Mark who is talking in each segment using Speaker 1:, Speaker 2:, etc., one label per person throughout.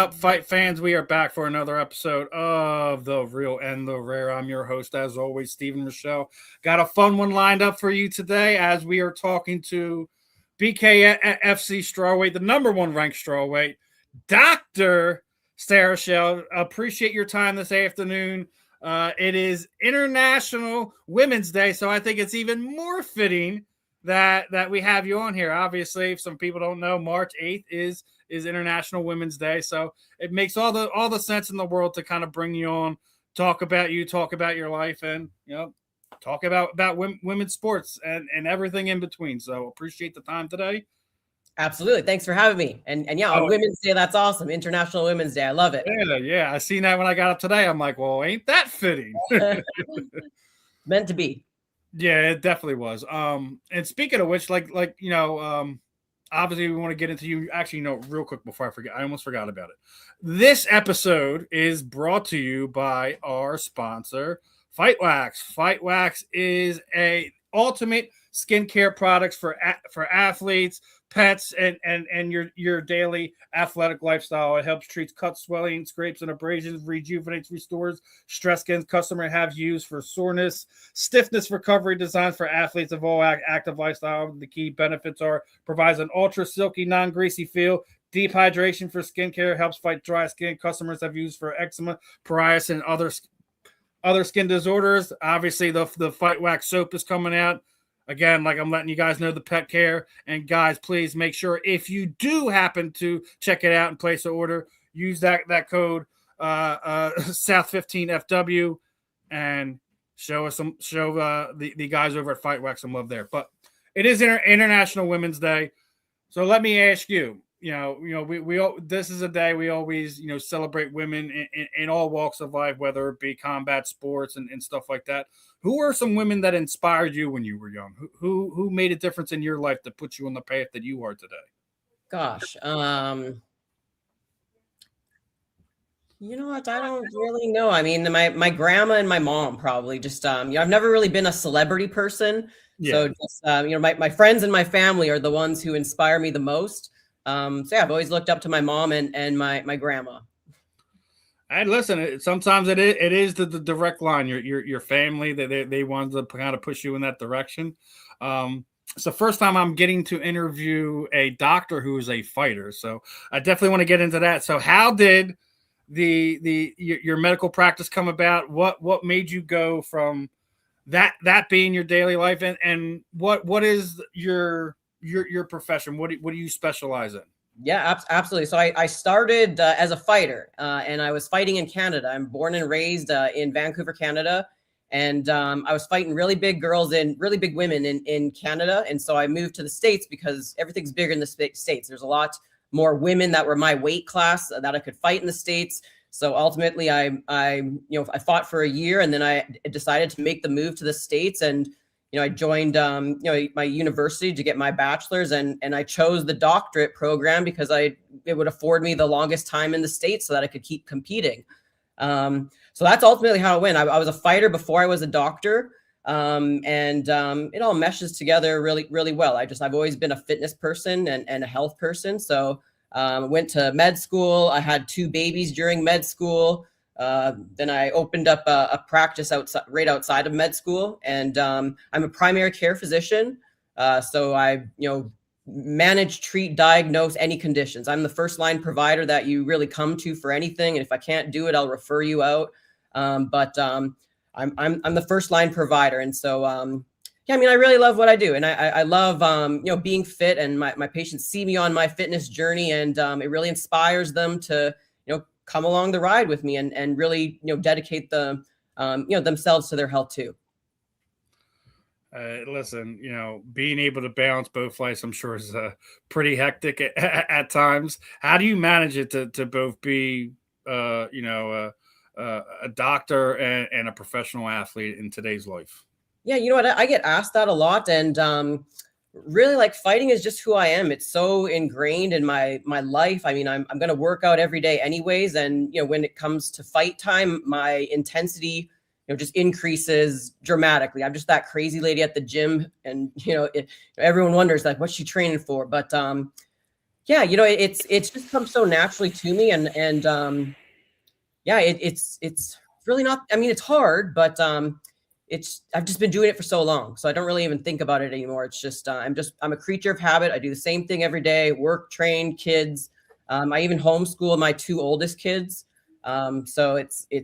Speaker 1: up, fight fans? We are back for another episode of The Real and the Rare. I'm your host, as always, Steven Rychel. Got a fun one lined up for you today as we are talking to BKFC Straw-weight, the number one ranked strawweight, Dr. Steven Rychel. Appreciate your time this afternoon. It is International Women's Day, so I think it's even more fitting that we have you on here. Obviously, if some people don't know, March 8th is International Women's Day, so it makes all the sense in the world to kind of bring you on, talk about you, talk about your life, and talk about women's sports and everything in between. So appreciate the time today.
Speaker 2: Absolutely. Thanks for having me. And yeah, on Women's Day, that's awesome. International Women's Day. I love it.
Speaker 1: Yeah. I seen that when I got up today. I'm like, well, ain't that fitting?
Speaker 2: Meant to be.
Speaker 1: Yeah, it definitely was. And speaking of which, obviously we want to get into you. Actually, real quick before I forget, I almost forgot about it. This episode is brought to you by our sponsor, Fight Wax. Fight Wax is a ultimate skincare products for athletes, pets, and your daily athletic lifestyle. It helps treat cuts, swelling, scrapes, and abrasions, rejuvenates, restores stress skins. Customer have used for soreness, stiffness recovery, designed for athletes of all active lifestyle. The key benefits are provides an ultra silky, non-greasy feel. Deep hydration for skincare, helps fight dry skin. Customers have used for eczema, psoriasis, and other skin disorders. Obviously, the Fight Wax soap is coming out. Again, like I'm letting you guys know, the pet care. And guys, please make sure if you do happen to check it out and place an order, use that code South15FW and show the guys over at Fight Wax some love there. But it is International Women's Day, so let me ask you. We this is a day we always celebrate women in all walks of life, whether it be combat sports and stuff like that. Who are some women that inspired you when you were young? Who made a difference in your life that put you on the path that you are today?
Speaker 2: Gosh, you know what? I don't really know. I mean, my grandma and my mom probably just I've never really been a celebrity person. Yeah. So just my friends and my family are the ones who inspire me the most. So yeah, I've always looked up to my mom and my grandma.
Speaker 1: And listen, sometimes it is the direct line. Your family, they want to kind of push you in that direction. It's the first time I'm getting to interview a doctor who is a fighter, so I definitely want to get into that. So how did your medical practice come about? What made you go from that being your daily life, and what is your profession? What do you specialize in?
Speaker 2: Yeah, absolutely. So I started as a fighter, and I was fighting in Canada. I'm born and raised in Vancouver, Canada. And I was fighting really big girls and really big women in Canada. And so I moved to the States because everything's bigger in the States. There's a lot more women that were my weight class that I could fight in the States. So ultimately I fought for a year, and then I decided to make the move to the States. And I joined, my university to get my bachelor's, and I chose the doctorate program because it would afford me the longest time in the States so that I could keep competing. So that's ultimately how it went. I was a fighter before I was a doctor, and it all meshes together really, really well. I've always been a fitness person and a health person. So went to med school. I had 2 babies during med school. Then I opened up a practice right outside of med school, and I'm a primary care physician. So I, manage, treat, diagnose any conditions. I'm the first line provider that you really come to for anything. And if I can't do it, I'll refer you out. But I'm the first line provider. And so, I really love what I do. And I love, being fit, and my patients see me on my fitness journey, and it really inspires them to, come along the ride with me and really, dedicate themselves to their health too.
Speaker 1: Listen, being able to balance both lives, I'm sure, is pretty hectic at times. How do you manage it to both be, a doctor and a professional athlete in today's life?
Speaker 2: Yeah, you know what? I get asked that a lot, and really, like, fighting is just who I am. It's so ingrained in my life. I mean, I'm going to work out every day anyways. And, when it comes to fight time, my intensity, just increases dramatically. I'm just that crazy lady at the gym. And, everyone wonders, like, what's she training for? But, Yeah, it's just come so naturally to me, and yeah, it's really not. I mean, it's hard, but I've just been doing it for so long, so I don't really even think about it anymore. It's just I'm a creature of habit. I do the same thing every day: work, train, kids. I even homeschool my two oldest kids. So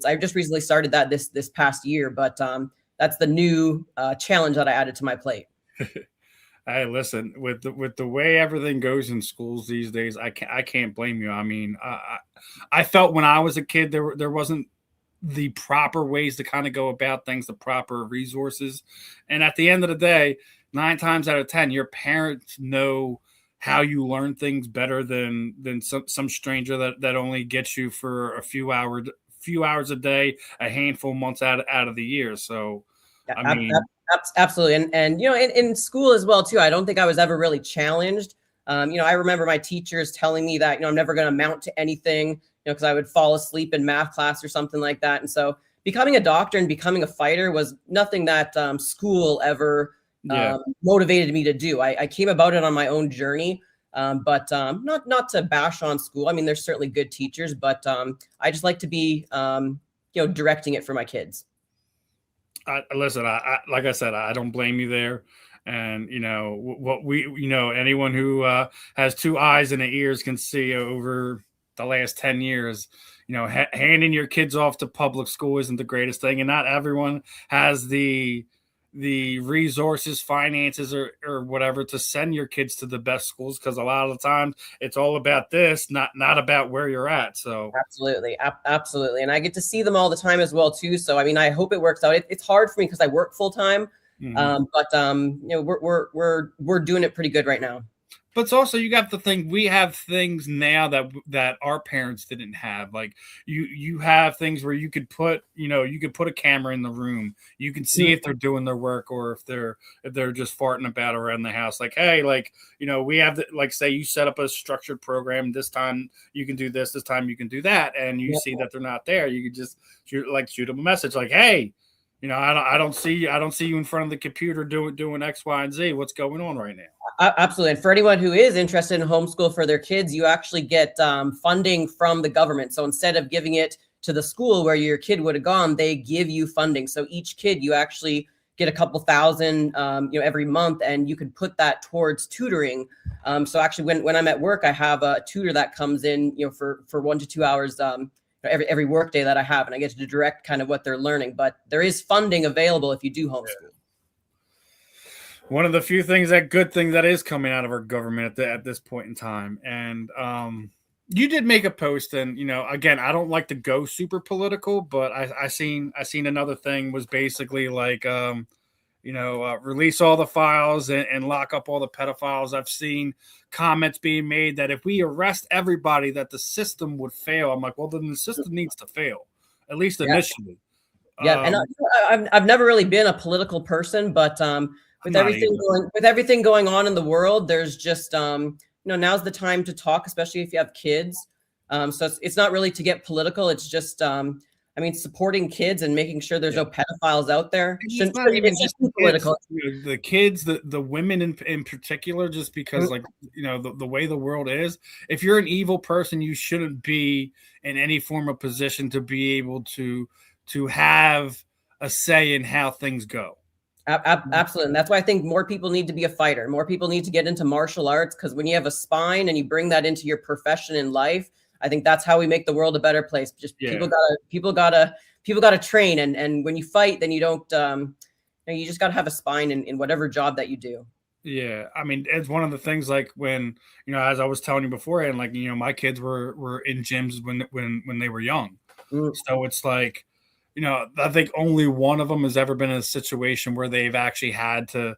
Speaker 2: I've just recently started that this past year, but that's the new challenge that I added to my plate.
Speaker 1: Hey, listen, with the way everything goes in schools these days, I can't blame you. I mean, I felt when I was a kid there wasn't the proper ways to kind of go about things, the proper resources, and at the end of the day, 9 times out of 10, your parents know how you learn things better than some stranger that only gets you for a few hours a day, a handful of months out of the year. So,
Speaker 2: Yeah,
Speaker 1: I mean,
Speaker 2: absolutely. And in school as well too, I don't think I was ever really challenged. I remember my teachers telling me that, I'm never going to amount to anything, because I would fall asleep in math class or something like that. And so becoming a doctor and becoming a fighter was nothing that school ever
Speaker 1: yeah.
Speaker 2: motivated me to do. I came about it on my own journey. But not to bash on school. I mean, there's certainly good teachers, but I just like to be, directing it for my kids.
Speaker 1: Listen, like I said, I don't blame you there. And what anyone who has two eyes and ears can see over the last 10 years, handing your kids off to public school isn't the greatest thing, and not everyone has the resources, finances, or whatever to send your kids to the best schools, because a lot of the times it's all about this, not about where you're at. So
Speaker 2: Absolutely. Absolutely. And I get to see them all the time as well too. So, I mean, I hope it works out. It's hard for me because I work full time.
Speaker 1: mhm.
Speaker 2: But we're doing it pretty good right now.
Speaker 1: But it's also, you got to think, we have things now that our parents didn't have. Like you have things where you could put a camera in the room. You can see if they're doing their work, or if they're just farting about around the house. Like, hey, we have like, say you set up a structured program. This time you can do this time you can do that, and you see that they're not there. You could just shoot them a message like, hey, I don't see you in front of the computer doing X, Y, and Z. What's going on right now?
Speaker 2: Absolutely. And for anyone who is interested in homeschool for their kids, you actually get funding from the government. So instead of giving it to the school where your kid would have gone, they give you funding. So each kid, you actually get a couple thousand, every month, and you can put that towards tutoring. So actually, when I'm at work, I have a tutor that comes in, for 1 to 2 hours every work day that I have, and I get to direct kind of what they're learning. But there is funding available if you do homeschool.
Speaker 1: One of the few good thing that is coming out of our government at this point in time. And you did make a post, and again, I don't like to go super political, but I seen another thing was basically like release all the files and lock up all the pedophiles. I've seen comments being made that if we arrest everybody, that the system would fail. I'm like, well, then the system needs to fail, at least initially.
Speaker 2: Yeah, and I've never really been a political person, but with everything going on in the world, there's just now's the time to talk, especially if you have kids. So it's not really to get political. It's just supporting kids and making sure there's no pedophiles out there.
Speaker 1: It's not even just political. The kids, the women in particular, just because the way the world is. If you're an evil person, you shouldn't be in any form of position to be able to have a say in how things go.
Speaker 2: Absolutely. And that's why I think more people need to be a fighter. More people need to get into martial arts, because when you have a spine and you bring that into your profession in life, I think that's how we make the world a better place. Just people gotta train. And when you fight, then you don't, you just gotta have a spine in whatever job that you do.
Speaker 1: Yeah. I mean, it's one of the things, like when, as I was telling you before, and my kids were in gyms when they were young. So it's like, I think only one of them has ever been in a situation where they've actually had to,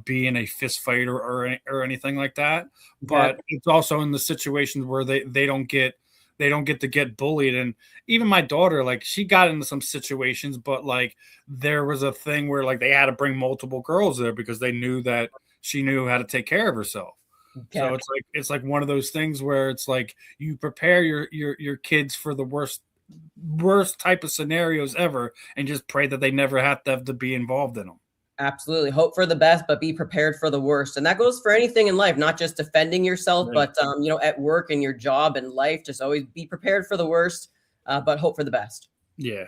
Speaker 1: be in a fist fight or anything like that. But it's also in the situations where they don't get to get bullied. And even my daughter, like, she got into some situations, but like there was a thing where like they had to bring multiple girls there because they knew that she knew how to take care of herself. So it's like one of those things where it's like you prepare your kids for the worst type of scenarios ever, and just pray that they never have to be involved in them.
Speaker 2: Absolutely. Hope for the best, but be prepared for the worst. And that goes for anything in life, not just defending yourself,
Speaker 1: Yeah.
Speaker 2: but, at work and your job and life, just always be prepared for the worst, but hope for the best.
Speaker 1: Yeah.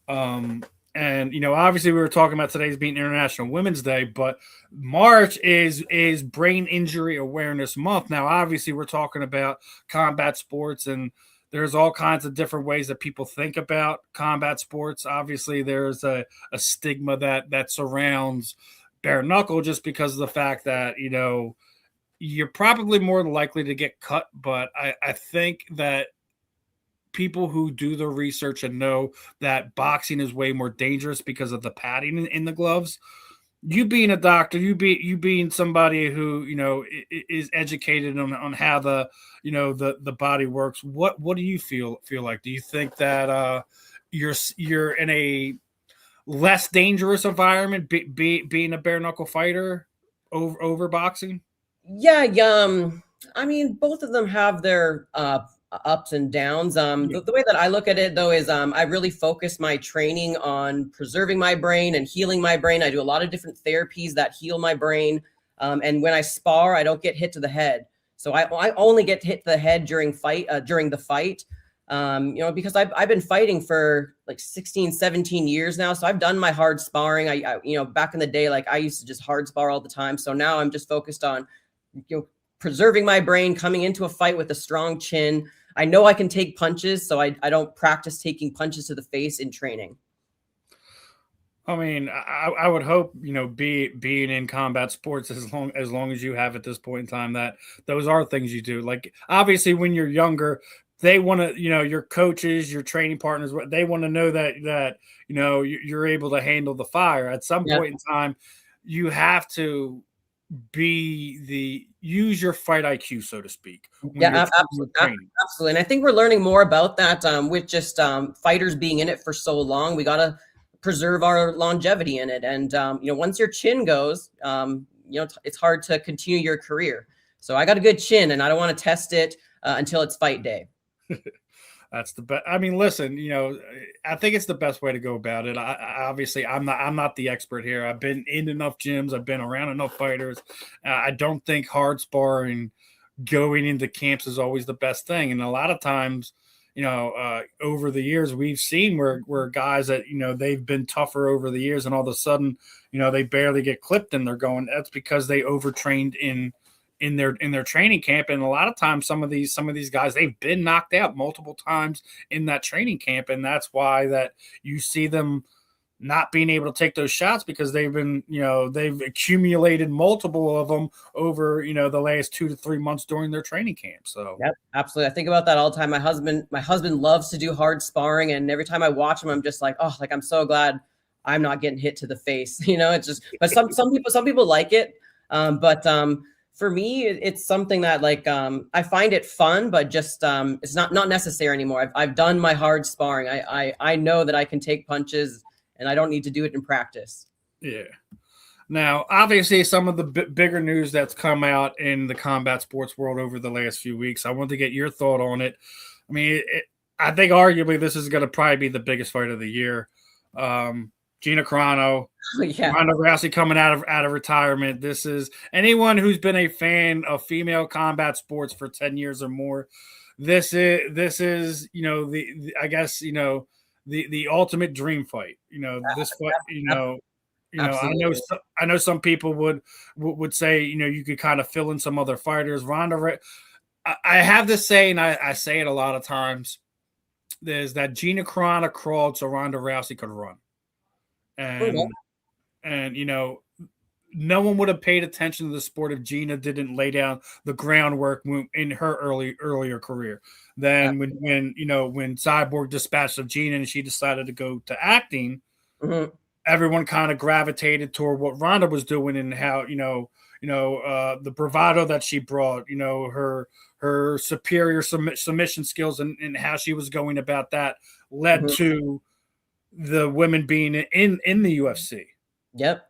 Speaker 1: And obviously we were talking about today's being International Women's Day, but March is Brain Injury Awareness Month. Now, obviously, we're talking about combat sports, and there's all kinds of different ways that people think about combat sports. Obviously, there's a stigma that surrounds bare knuckle just because of the fact that you're probably more likely to get cut. But I think that people who do the research and know that boxing is way more dangerous because of the padding in the gloves. You being a doctor, you being somebody who is educated on how the body works. What do you feel like? Do you think that you're in a less dangerous environment being a bare knuckle fighter over boxing?
Speaker 2: Yeah. I mean, both of them have their ups and downs. The way that I look at it, though, is I really focus my training on preserving my brain and healing my brain. I do a lot of different therapies that heal my brain. And when I spar, I don't get hit to the head. So I only get hit to the head during the fight. Because I've been fighting for like 16, 17 years now. So I've done my hard sparring. I back in the day, like I used to just hard spar all the time. So now I'm just focused on, preserving my brain, coming into a fight with a strong chin. I know I can take punches, so I don't practice taking punches to the face in training.
Speaker 1: I mean, I would hope, being in combat sports as long as you have at this point in time, that those are things you do. Like, obviously, when you're younger, they want to, your coaches, your training partners, they want to know that you're able to handle the fire. At some point in time, you have to use your fight IQ, so to speak.
Speaker 2: Absolutely. And I think we're learning more about that with just fighters being in it for so long. We got to preserve our longevity in it. And, once your chin goes, it's hard to continue your career. So I got a good chin and I don't want to test it until it's fight day.
Speaker 1: That's the best. I mean, listen, I think it's the best way to go about it. Obviously, I'm not the expert here. I've been in enough gyms. I've been around enough fighters. I don't think hard sparring going into camps is always the best thing. And a lot of times, over the years, we've seen where guys that, they've been tougher over the years and all of a sudden, they barely get clipped and they're going, that's because they overtrained in their training camp. And a lot of times some of these guys, they've been knocked out multiple times in that training camp. And that's why that you see them not being able to take those shots, because they've been, they've accumulated multiple of them over, the last 2 to 3 months during their training camp. So
Speaker 2: yep, absolutely. I think about that all the time. My husband loves to do hard sparring. And every time I watch him, I'm just like, oh, like, I'm so glad I'm not getting hit to the face. It's just, but some people like it. For me, it's something that I find it fun, but just it's not necessary anymore. I've done my hard sparring. I know that I can take punches and I don't need to do it in practice.
Speaker 1: Yeah. Now, obviously, some of the bigger news that's come out in the combat sports world over the last few weeks, I want to get your thought on it. I mean, I think arguably this is going to probably be the biggest fight of the year. Gina Carano, Ronda Rousey coming out of retirement. This is anyone who's been a fan of female combat sports for 10 years or more. This is the ultimate dream fight. This fight. I know some people would say you could kind of fill in some other fighters. I have this saying, I say it a lot of times. There's that Gina Carano crawled so Ronda Rousey could run. And no one would have paid attention to the sport if Gina didn't lay down the groundwork in her earlier career. Then when Cyborg dispatched of Gina and she decided to go to acting, everyone kind of gravitated toward what Ronda was doing and how the bravado that she brought, her superior submission skills and how she was going about that led to the women being in the UFC.
Speaker 2: Yep,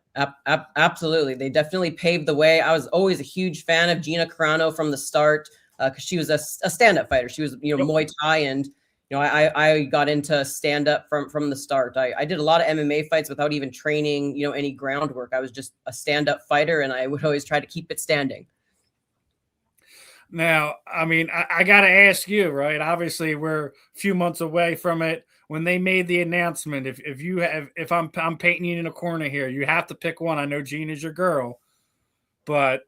Speaker 2: absolutely. They definitely paved the way. I was always a huge fan of Gina Carano from the start because she was a stand-up fighter. She was, Muay Thai, and I got into stand up from the start. I did a lot of MMA fights without even training, any groundwork. I was just a stand up fighter, and I would always try to keep it standing.
Speaker 1: Now, I mean, I got to ask you, right? Obviously, we're a few months away from it. When they made the announcement, if I'm painting you in a corner here, you have to pick one. I know Gina's your girl, but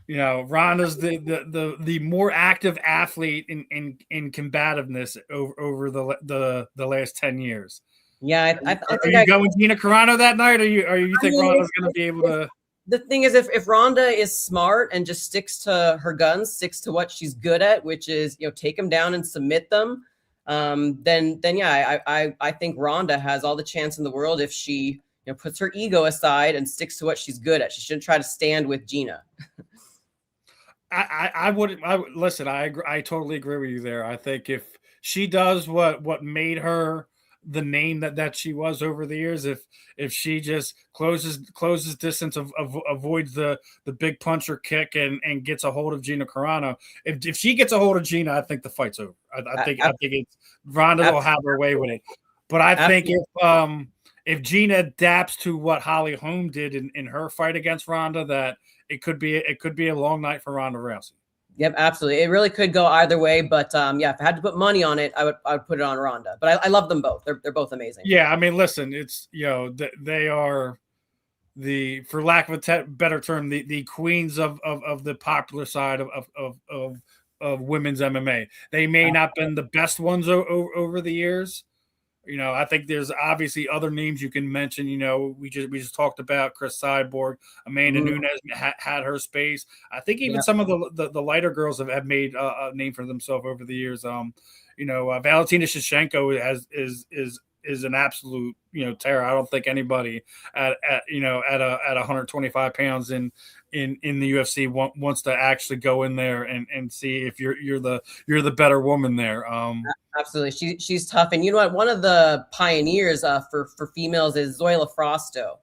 Speaker 1: Ronda's the more active athlete in combativeness over the last 10 years.
Speaker 2: Yeah, I
Speaker 1: Are
Speaker 2: think
Speaker 1: you going Gina Carano that night, or you think Ronda's going to be able to?
Speaker 2: The thing is, if Ronda is smart and just sticks to her guns, sticks to what she's good at, which is take them down and submit them, then yeah, I think Ronda has all the chance in the world if she puts her ego aside and sticks to what she's good at. She shouldn't try to stand with Gina.
Speaker 1: I wouldn't. Listen. I totally agree with you there. I think if she does what made her the name that she was over the years, if she just closes distance, avoids the big punch or kick and gets a hold of Gina Carano, if she gets a hold of Gina, I think the fight's over. I think it's Ronda will have her way with it. But I think if Gina adapts to what Holly Holm did in her fight against Ronda, that it could be a long night for Ronda Rousey.
Speaker 2: Yep, absolutely. It really could go either way, but yeah, if I had to put money on it, I would put it on Ronda. But I love them both. They're both amazing.
Speaker 1: Yeah, I mean, listen, it's they are for lack of a better term, the queens of the popular side of women's MMA. They may not been the best ones over the years. I think there's obviously other names you can mention. We just talked about Chris Cyborg, Amanda Nunes had her space. I think even some of the lighter girls have made a name for themselves over the years. Valentina Shevchenko is an absolute terror. I don't think anybody at 125 pounds in the UFC wants to actually go in there and see if you're the better woman there.
Speaker 2: Absolutely, she's tough, and you know what? One of the pioneers for females is Zoila Frosto.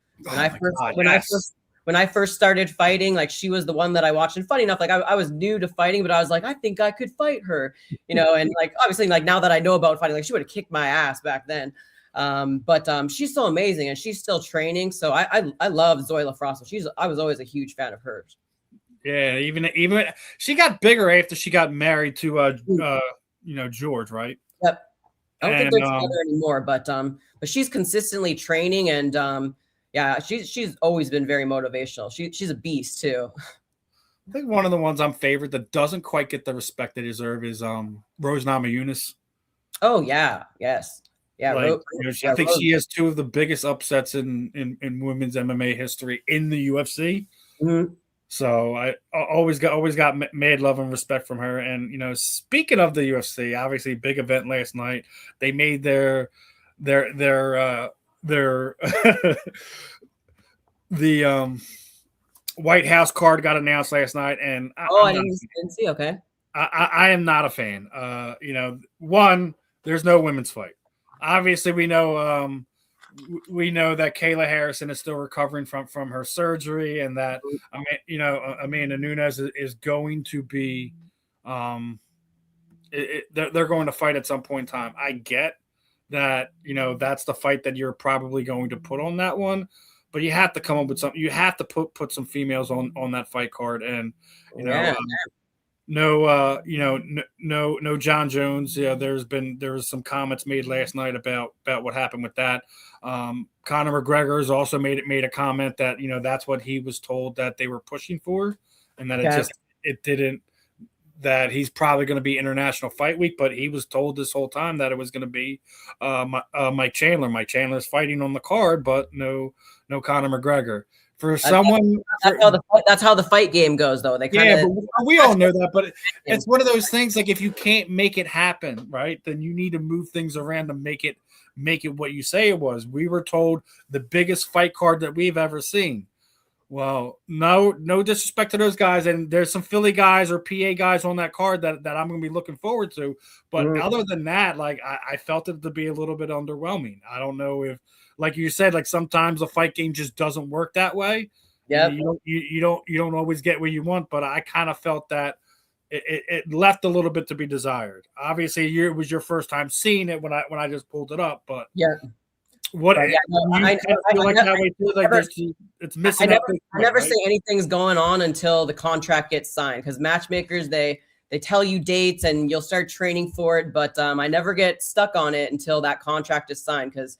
Speaker 2: When I first started fighting, like she was the one that I watched. And funny enough, like I was new to fighting, but I was like, I think I could fight her, and like obviously, like now that I know about fighting, like she would have kicked my ass back then. But she's so amazing and she's still training. So I love Zoila Frosto. I was always a huge fan of hers.
Speaker 1: Yeah, even she got bigger after she got married to George, right?
Speaker 2: Yep. I don't think they're together anymore, but she's consistently training and yeah, she's always been very motivational. She's a beast too.
Speaker 1: I think one of the ones I'm favored that doesn't quite get the respect they deserve is Rose Namajunas.
Speaker 2: Oh yeah, yes. Yeah,
Speaker 1: I think she has two of the biggest upsets in women's MMA history in the UFC.
Speaker 2: Mm-hmm.
Speaker 1: So I always got mad love and respect from her. And speaking of the UFC, obviously big event last night. They made their the White House card got announced last night, and
Speaker 2: I didn't see. Okay,
Speaker 1: I am not a fan. One, there's no women's fight. Obviously, we know that Kayla Harrison is still recovering from her surgery, and that Amanda Nunes is going to be they're going to fight at some point in time. I get that that's the fight that you're probably going to put on that one, but you have to come up with something. You have to put some females on that fight card, and no John Jones. Yeah, there was some comments made last night about what happened with that. Conor McGregor has also made a comment that that's what he was told that they were pushing for, and that it didn't. That he's probably going to be International Fight Week, but he was told this whole time that it was going to be Mike Chandler. Mike Chandler is fighting on the card, but no Conor McGregor. That's
Speaker 2: how the fight game goes, though. But
Speaker 1: we all know that. But it's one of those things. Like if you can't make it happen, right, then you need to move things around to make it what you say it was. We were told the biggest fight card that we've ever seen. Well, no disrespect to those guys, and there's some Philly guys or PA guys on that card that I'm going to be looking forward to. But other than that, like I felt it to be a little bit underwhelming. I don't know if, like you said, like sometimes the fight game just doesn't work that way.
Speaker 2: Yeah,
Speaker 1: you don't always get what you want, but I kind of felt that it left a little bit to be desired. Obviously, it was your first time seeing it when I just pulled it up, but
Speaker 2: yeah.
Speaker 1: what
Speaker 2: But yeah, no,
Speaker 1: you feel like that way too? Like
Speaker 2: never,
Speaker 1: it's missing that big
Speaker 2: I never
Speaker 1: point,
Speaker 2: say anything's going on until the contract gets signed, because matchmakers, they tell you dates and you'll start training for it, but I never get stuck on it until that contract is signed, because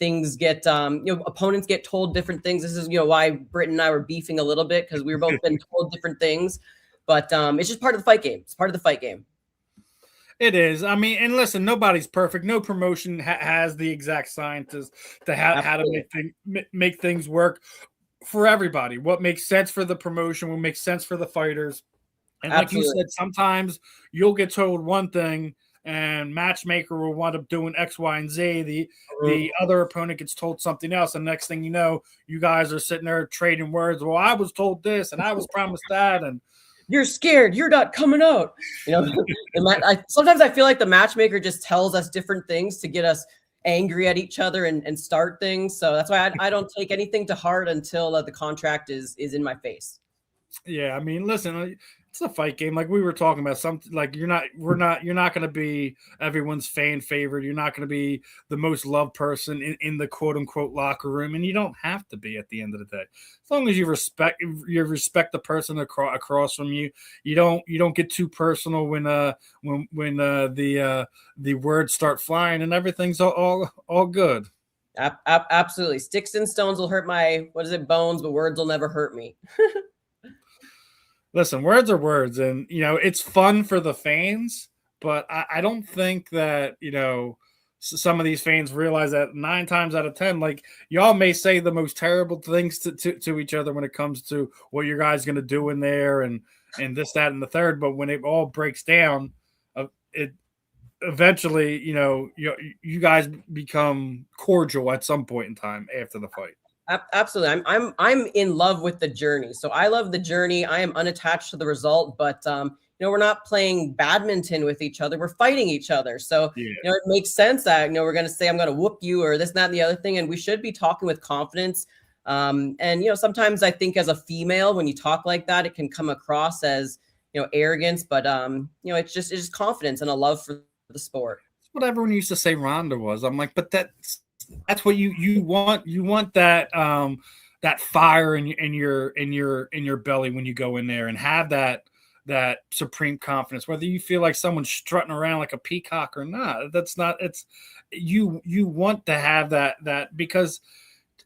Speaker 2: things get opponents get told different things. This is why Britt and I were beefing a little bit, because we were both been told different things, but it's just part of the fight game. It's part of the fight game.
Speaker 1: It is. I mean, and listen, nobody's perfect. No promotion has the exact science to how to make things work for everybody. What makes sense for the promotion, what makes sense for the fighters. And like you said, sometimes you'll get told one thing and matchmaker will wind up doing X, Y, and Z. The other opponent gets told something else. And next thing you know, you guys are sitting there trading words. Well, I was told this and I was promised that. And
Speaker 2: you're scared. You're not coming out. Sometimes I feel like the matchmaker just tells us different things to get us angry at each other and start things. So that's why I don't take anything to heart until the contract is in my face.
Speaker 1: Yeah, I mean, listen, it's a fight game. Like we were talking about, something like you're not going to be everyone's fan favorite. You're not going to be the most loved person in the quote unquote locker room, and you don't have to be at the end of the day. As long as you respect the person across from you. You don't get too personal when the words start flying and everything's all good.
Speaker 2: Absolutely, sticks and stones will hurt my bones, but words will never hurt me.
Speaker 1: Listen, words are words, and it's fun for the fans, but I don't think that some of these fans realize that 9 times out of 10, like y'all may say the most terrible things to each other when it comes to what your guys going to do in there and this, that, and the third, but when it all breaks down, it eventually you guys become cordial at some point in time after the fight.
Speaker 2: Absolutely. I'm in love with the journey. So I love the journey. I am unattached to the result, but we're not playing badminton with each other. We're fighting each other. So, it makes sense that, we're going to say, I'm going to whoop you or this, that, and the other thing. And we should be talking with confidence. And sometimes I think as a female, when you talk like that, it can come across as, arrogance, but it's just confidence and a love for the sport.
Speaker 1: That's what everyone used to say Ronda was. I'm like, but that's what you want. You want that that fire in your belly when you go in there and have that supreme confidence, whether you feel like someone's strutting around like a peacock or not. That's not. It's you want to have that because,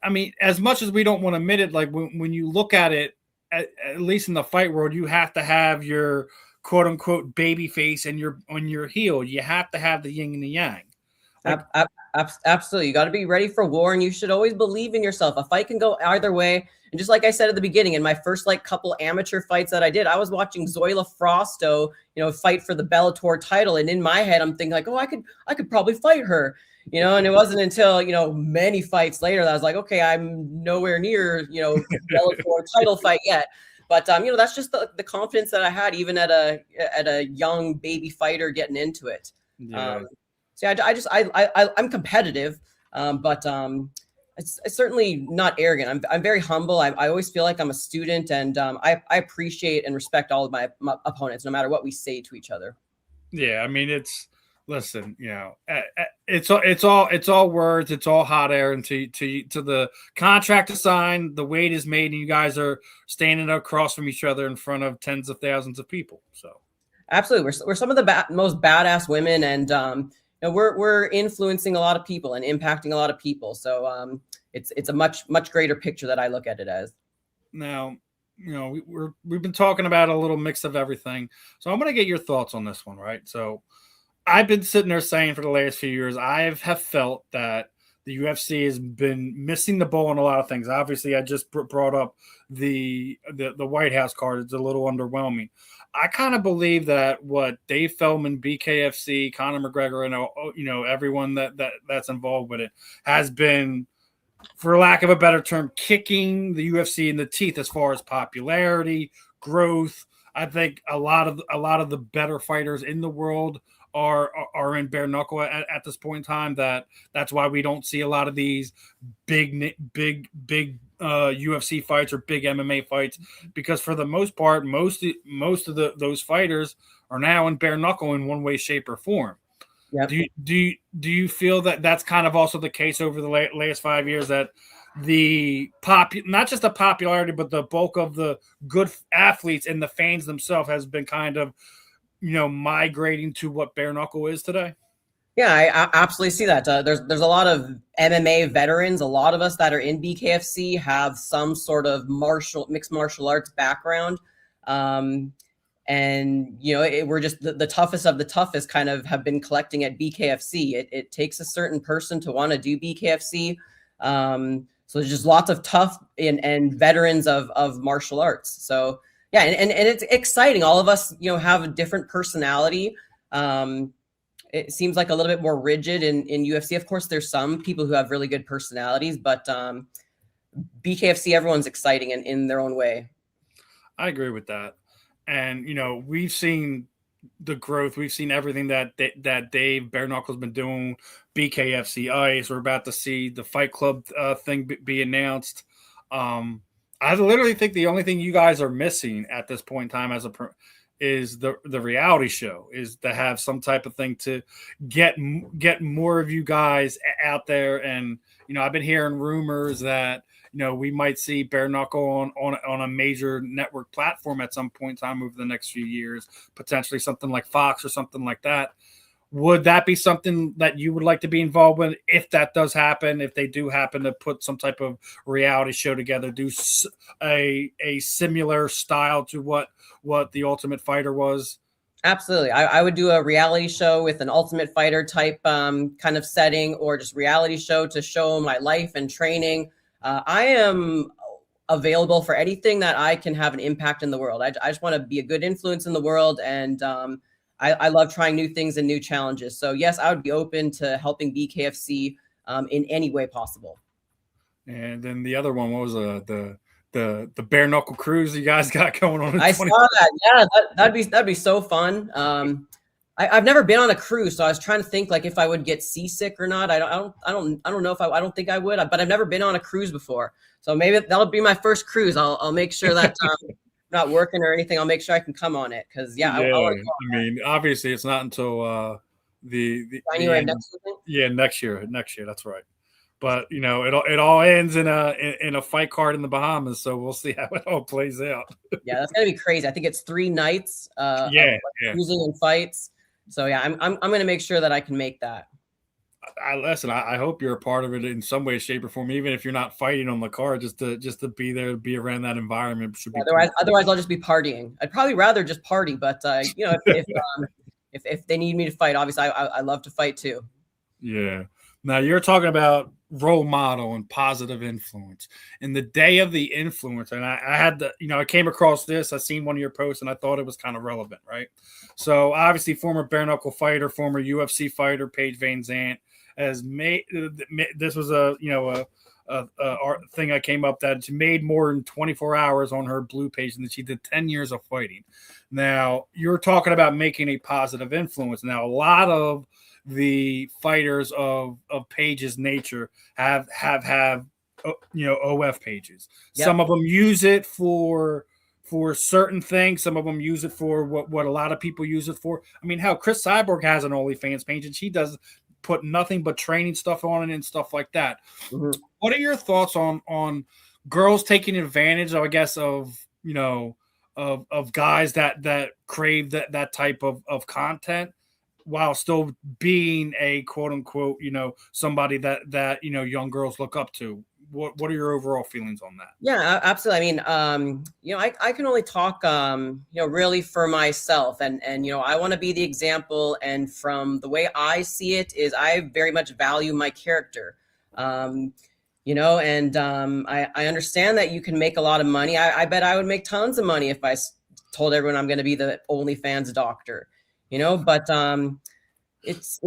Speaker 1: I mean, as much as we don't want to admit it, like when you look at it, at least in the fight world, you have to have your quote unquote baby face and on your heel. You have to have the yin and the yang.
Speaker 2: Absolutely. You got to be ready for war, and you should always believe in yourself. A fight can go either way. And just like I said at the beginning, in my first couple amateur fights that I did, I was watching Zoila Frosto, fight for the Bellator title. And in my head, I'm thinking like, oh, I could probably fight her, and it wasn't until, many fights later that I was like, okay, I'm nowhere near, Bellator title fight yet. But, that's just the confidence that I had, even at a young baby fighter getting into it.
Speaker 1: Yeah.
Speaker 2: So I'm competitive, but it's certainly not arrogant. I'm very humble. I always feel like I'm a student, and I appreciate and respect all of my opponents, no matter what we say to each other.
Speaker 1: Yeah, I mean, it's all words, it's all hot air, and to the contract to sign, the weight is made, and you guys are standing across from each other in front of tens of thousands of people. So
Speaker 2: absolutely, we're some of the most badass women, and we're influencing a lot of people and impacting a lot of people. So it's a much greater picture that I look at it as.
Speaker 1: Now, we've been talking about a little mix of everything. So I'm going to get your thoughts on this one, right? So I've been sitting there saying for the last few years, I have felt that the UFC has been missing the ball on a lot of things. Obviously, I just brought up the White House card. It's a little underwhelming. I kind of believe that what Dave Feldman, BKFC, Conor McGregor, and everyone that's involved with it has been, for lack of a better term, kicking the UFC in the teeth as far as popularity, growth. I think a lot of the better fighters in the world are in bare knuckle at this point in time. That's why we don't see a lot of these big UFC fights or big MMA fights, because for the most part, most of those fighters are now in bare knuckle in one way, shape, or form.
Speaker 2: Yep.
Speaker 1: Do you feel that that's kind of also the case over the last 5 years, that not just the popularity, but the bulk of the good athletes and the fans themselves has been kind of, migrating to what bare knuckle is today?
Speaker 2: Yeah, I absolutely see that. There's a lot of MMA veterans. A lot of us that are in BKFC have some sort of mixed martial arts background, and we're just the toughest of the toughest. Kind of have been collecting at BKFC. It takes a certain person to want to do BKFC. So there's just lots of tough and veterans of martial arts. So yeah, and it's exciting. All of us, have a different personality. It seems like a little bit more rigid in UFC. Of course, there's some people who have really good personalities, but BKFC, everyone's exciting in their own way.
Speaker 1: I agree with that. And, we've seen the growth. We've seen everything that Dave Bare Knuckle's been doing, BKFC Ice. We're about to see the Fight Club thing be announced. I literally think the only thing you guys are missing at this point in time is the reality show, is to have some type of thing to get more of you guys out there. And, I've been hearing rumors that, we might see bare knuckle on a major network platform at some point in time over the next few years, potentially something like Fox or something like that. Would that be something that you would like to be involved with if that does happen, if they do happen to put some type of reality show together, do a similar style to what the Ultimate Fighter was?
Speaker 2: Absolutely. I would do a reality show with an Ultimate Fighter type kind of setting, or just reality show to show my life and training. I am available for anything that I can have an impact in the world. I just want to be a good influence in the world, and I love trying new things and new challenges. So yes, I would be open to helping BKFC in any way possible. And
Speaker 1: then the other one, what was the bare knuckle cruise you guys got going on?
Speaker 2: I saw that. Yeah, that'd be so fun. I've never been on a cruise, so I was trying to think like if I would get seasick or not. I don't know if I don't think I would, but I've never been on a cruise before, so maybe that'll be my first cruise. I'll make sure that not working or anything, I'll make sure I can come on it, because I
Speaker 1: mean, obviously it's not until the
Speaker 2: January next year.
Speaker 1: Yeah, next year. That's right. But it all ends in a fight card in the Bahamas, so we'll see how it all plays out.
Speaker 2: Yeah, that's gonna be crazy. I think it's 3 nights. Cruising and fights. So yeah, I'm gonna make sure that I can make that.
Speaker 1: I hope you're a part of it in some way, shape, or form, even if you're not fighting on the card, just to be there, be around that environment.
Speaker 2: Otherwise, I'll just be partying. I'd probably rather just party, but if they need me to fight, obviously I love to fight too.
Speaker 1: Yeah. Now you're talking about role model and positive influence. In the day of the influence, and I had I came across this. I seen one of your posts, and I thought it was kind of relevant, right? So obviously, former bare knuckle fighter, former UFC fighter, Paige Van Zandt has made this was a thing I came up that she made more than 24 hours on her blue page than she did 10 years of fighting. Now you're talking about making a positive influence. Now a lot of the fighters of Paige's nature have OF pages. Yep. Some of them use it for certain things. Some of them use it for what a lot of people use it for. I mean, how Chris Cyborg has an OnlyFans page, and she does put nothing but training stuff on it and stuff like that. Mm-hmm. What are your thoughts on girls taking advantage, I guess, of guys that crave that type of content, while still being a quote unquote, somebody that young girls look up to? What are your overall feelings on that?
Speaker 2: Yeah, absolutely. I mean, I can only talk, really for myself, and I want to be the example. And from the way I see it is, I very much value my character. I understand that you can make a lot of money. I bet I would make tons of money if I told everyone I'm going to be the OnlyFans doctor. But it's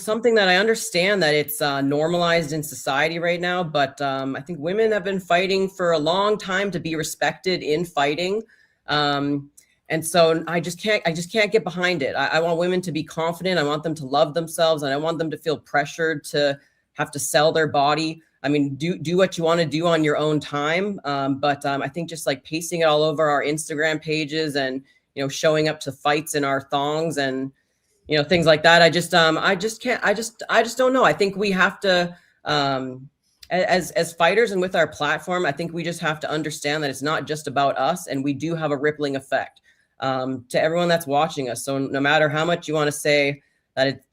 Speaker 2: something that I understand that it's normalized in society right now. But I think women have been fighting for a long time to be respected in fighting. And so I just can't get behind it. I want women to be confident. I want them to love themselves, and I want them to feel pressured to have to sell their body. I mean, do what you want to do on your own time. But I think just like pasting it all over our Instagram pages and, showing up to fights in our thongs and, things like that. I just can't, I just don't know. I think we have to, as fighters and with our platform, I think we just have to understand that it's not just about us, and we do have a rippling effect to everyone that's watching us. So no matter how much you want to say that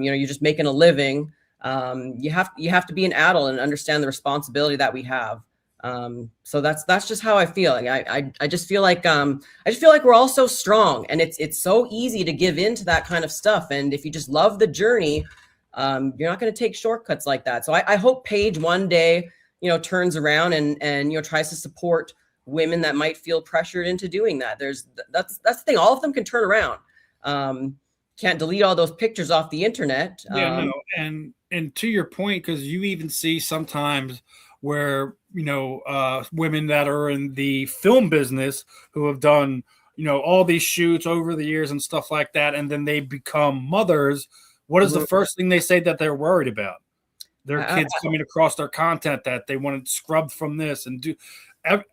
Speaker 2: you're just making a living, you have to be an adult and understand the responsibility that we have. So that's just how I feel. I just feel like we're all so strong, and it's so easy to give in to that kind of stuff. And if you just love the journey, you're not going to take shortcuts like that. So I hope Paige one day, turns around and tries to support women that might feel pressured into doing that. That's the thing. All of them can turn around. Can't delete all those pictures off the internet.
Speaker 1: No. And to your point, because you even see sometimes where, women that are in the film business who have done, all these shoots over the years and stuff like that, and then they become mothers. What is the first thing they say that they're worried about? Their kids coming across their content that they want to scrub from this and do.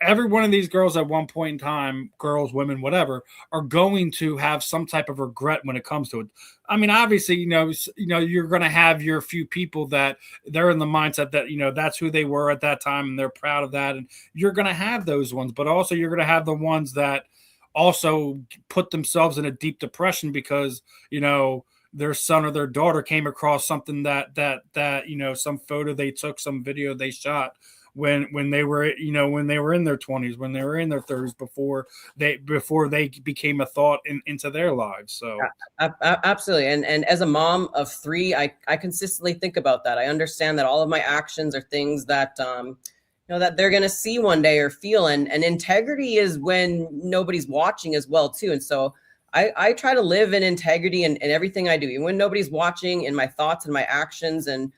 Speaker 1: Every one of these girls at one point in time, girls, women, whatever, are going to have some type of regret when it comes to it. I mean, obviously, you're going to have your few people that they're in the mindset that, that's who they were at that time and they're proud of that. And you're going to have those ones, but also you're going to have the ones that also put themselves in a deep depression because, their son or their daughter came across something that some photo they took, some video they shot when they were in their 20s, when they were in their 30s, before they became a thought into their lives. So
Speaker 2: absolutely. And as a mom of 3, I consistently think about that. I understand that all of my actions are things that that they're going to see one day or feel, and integrity is when nobody's watching as well too. And so I try to live in integrity in everything I do, even when nobody's watching, in my thoughts and my actions. And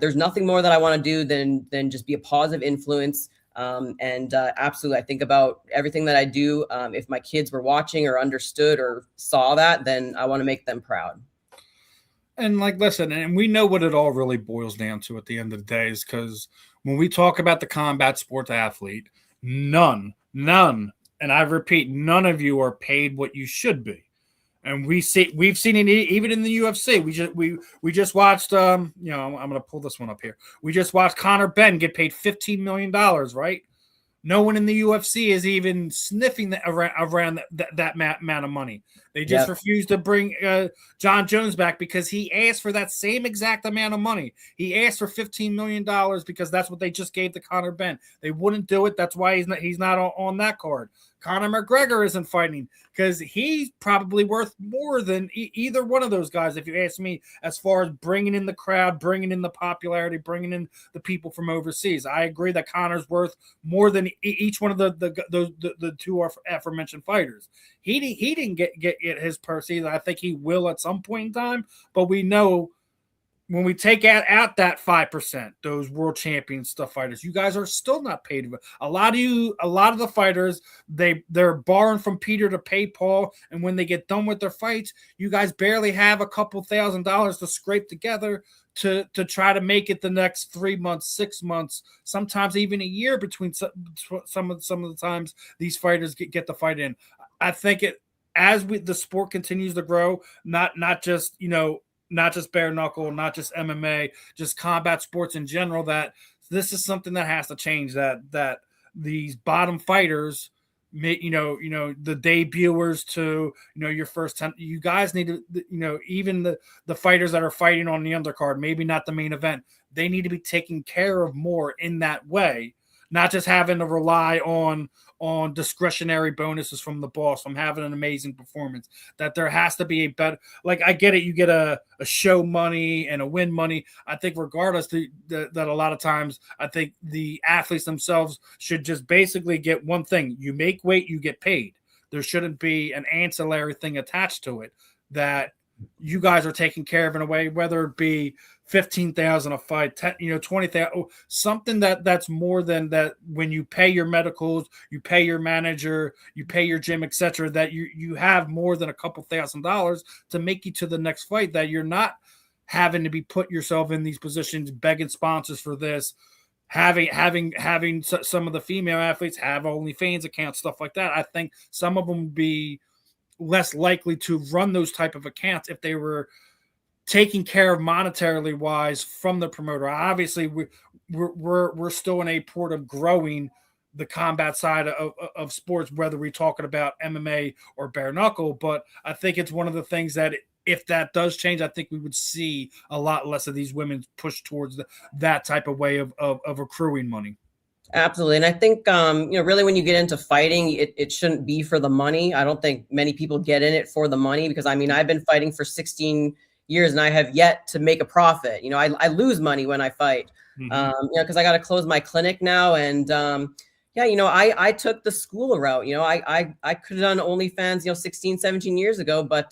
Speaker 2: there's nothing more that I want to do than just be a positive influence. Absolutely, I think about everything that I do. If my kids were watching or understood or saw that, then I want to make them proud.
Speaker 1: And listen, and we know what it all really boils down to at the end of the day is because when we talk about the combat sports athlete, none, and I repeat, none of you are paid what you should be. And we've seen it even in the UFC. We just watched I'm going to pull this one up here. We just watched Conor Benn get paid $15 million, right? No one in the UFC is even sniffing around that amount of money. They just refused to bring John Jones back because he asked for that same exact amount of money. He asked for $15 million because that's what they just gave to Conor Benn. They wouldn't do it. That's why he's not on that card. Conor McGregor isn't fighting because he's probably worth more than either one of those guys, if you ask me, as far as bringing in the crowd, bringing in the popularity, bringing in the people from overseas. I agree that Conor's worth more than each one of the two aforementioned fighters. He didn't get his purse either. I think he will at some point in time, but we know when we take out that 5%, those world champion stuff fighters, you guys are still not paid. A lot of the fighters, they're borrowing from Peter to pay Paul, and when they get done with their fights, you guys barely have a couple $1,000s to scrape together to try to make it the next 3 months, 6 months, sometimes even a year between some of the times these fighters get the fight in. I think the sport continues to grow, not just not just bare knuckle, not just MMA, just combat sports in general, that this is something that has to change, that these bottom fighters, the debuters to, your first 10, you guys need to, even the fighters that are fighting on the undercard, maybe not the main event, they need to be taken care of more in that way, not just having to rely on discretionary bonuses from the boss, from having an amazing performance. That there has to be a better, I get it, you get a show money and a win money. I think regardless that a lot of times, I think the athletes themselves should just basically get one thing. You make weight, you get paid. There shouldn't be an ancillary thing attached to it that you guys are taking care of in a way, whether it be 15,000 a fight, 10, 20,000, something that's more than that. When you pay your medicals, you pay your manager, you pay your gym, etc., that you have more than a couple $1,000s to make you to the next fight, that you're not having to be put yourself in these positions, begging sponsors for this, having some of the female athletes have OnlyFans accounts, stuff like that. I think some of them would be less likely to run those type of accounts if they were taken care of monetarily wise from the promoter. Obviously, we're still in a port of growing the combat side of sports, whether we're talking about MMA or bare knuckle. But I think it's one of the things that if that does change, I think we would see a lot less of these women push towards that type of way of accruing money.
Speaker 2: Absolutely. And I think, really when you get into fighting, it shouldn't be for the money. I don't think many people get in it for the money because, I mean, I've been fighting for 16 years and I have yet to make a profit. I lose money when I fight, because I got to close my clinic now. And, I took the school route. I could have done OnlyFans, 16, 17 years ago, but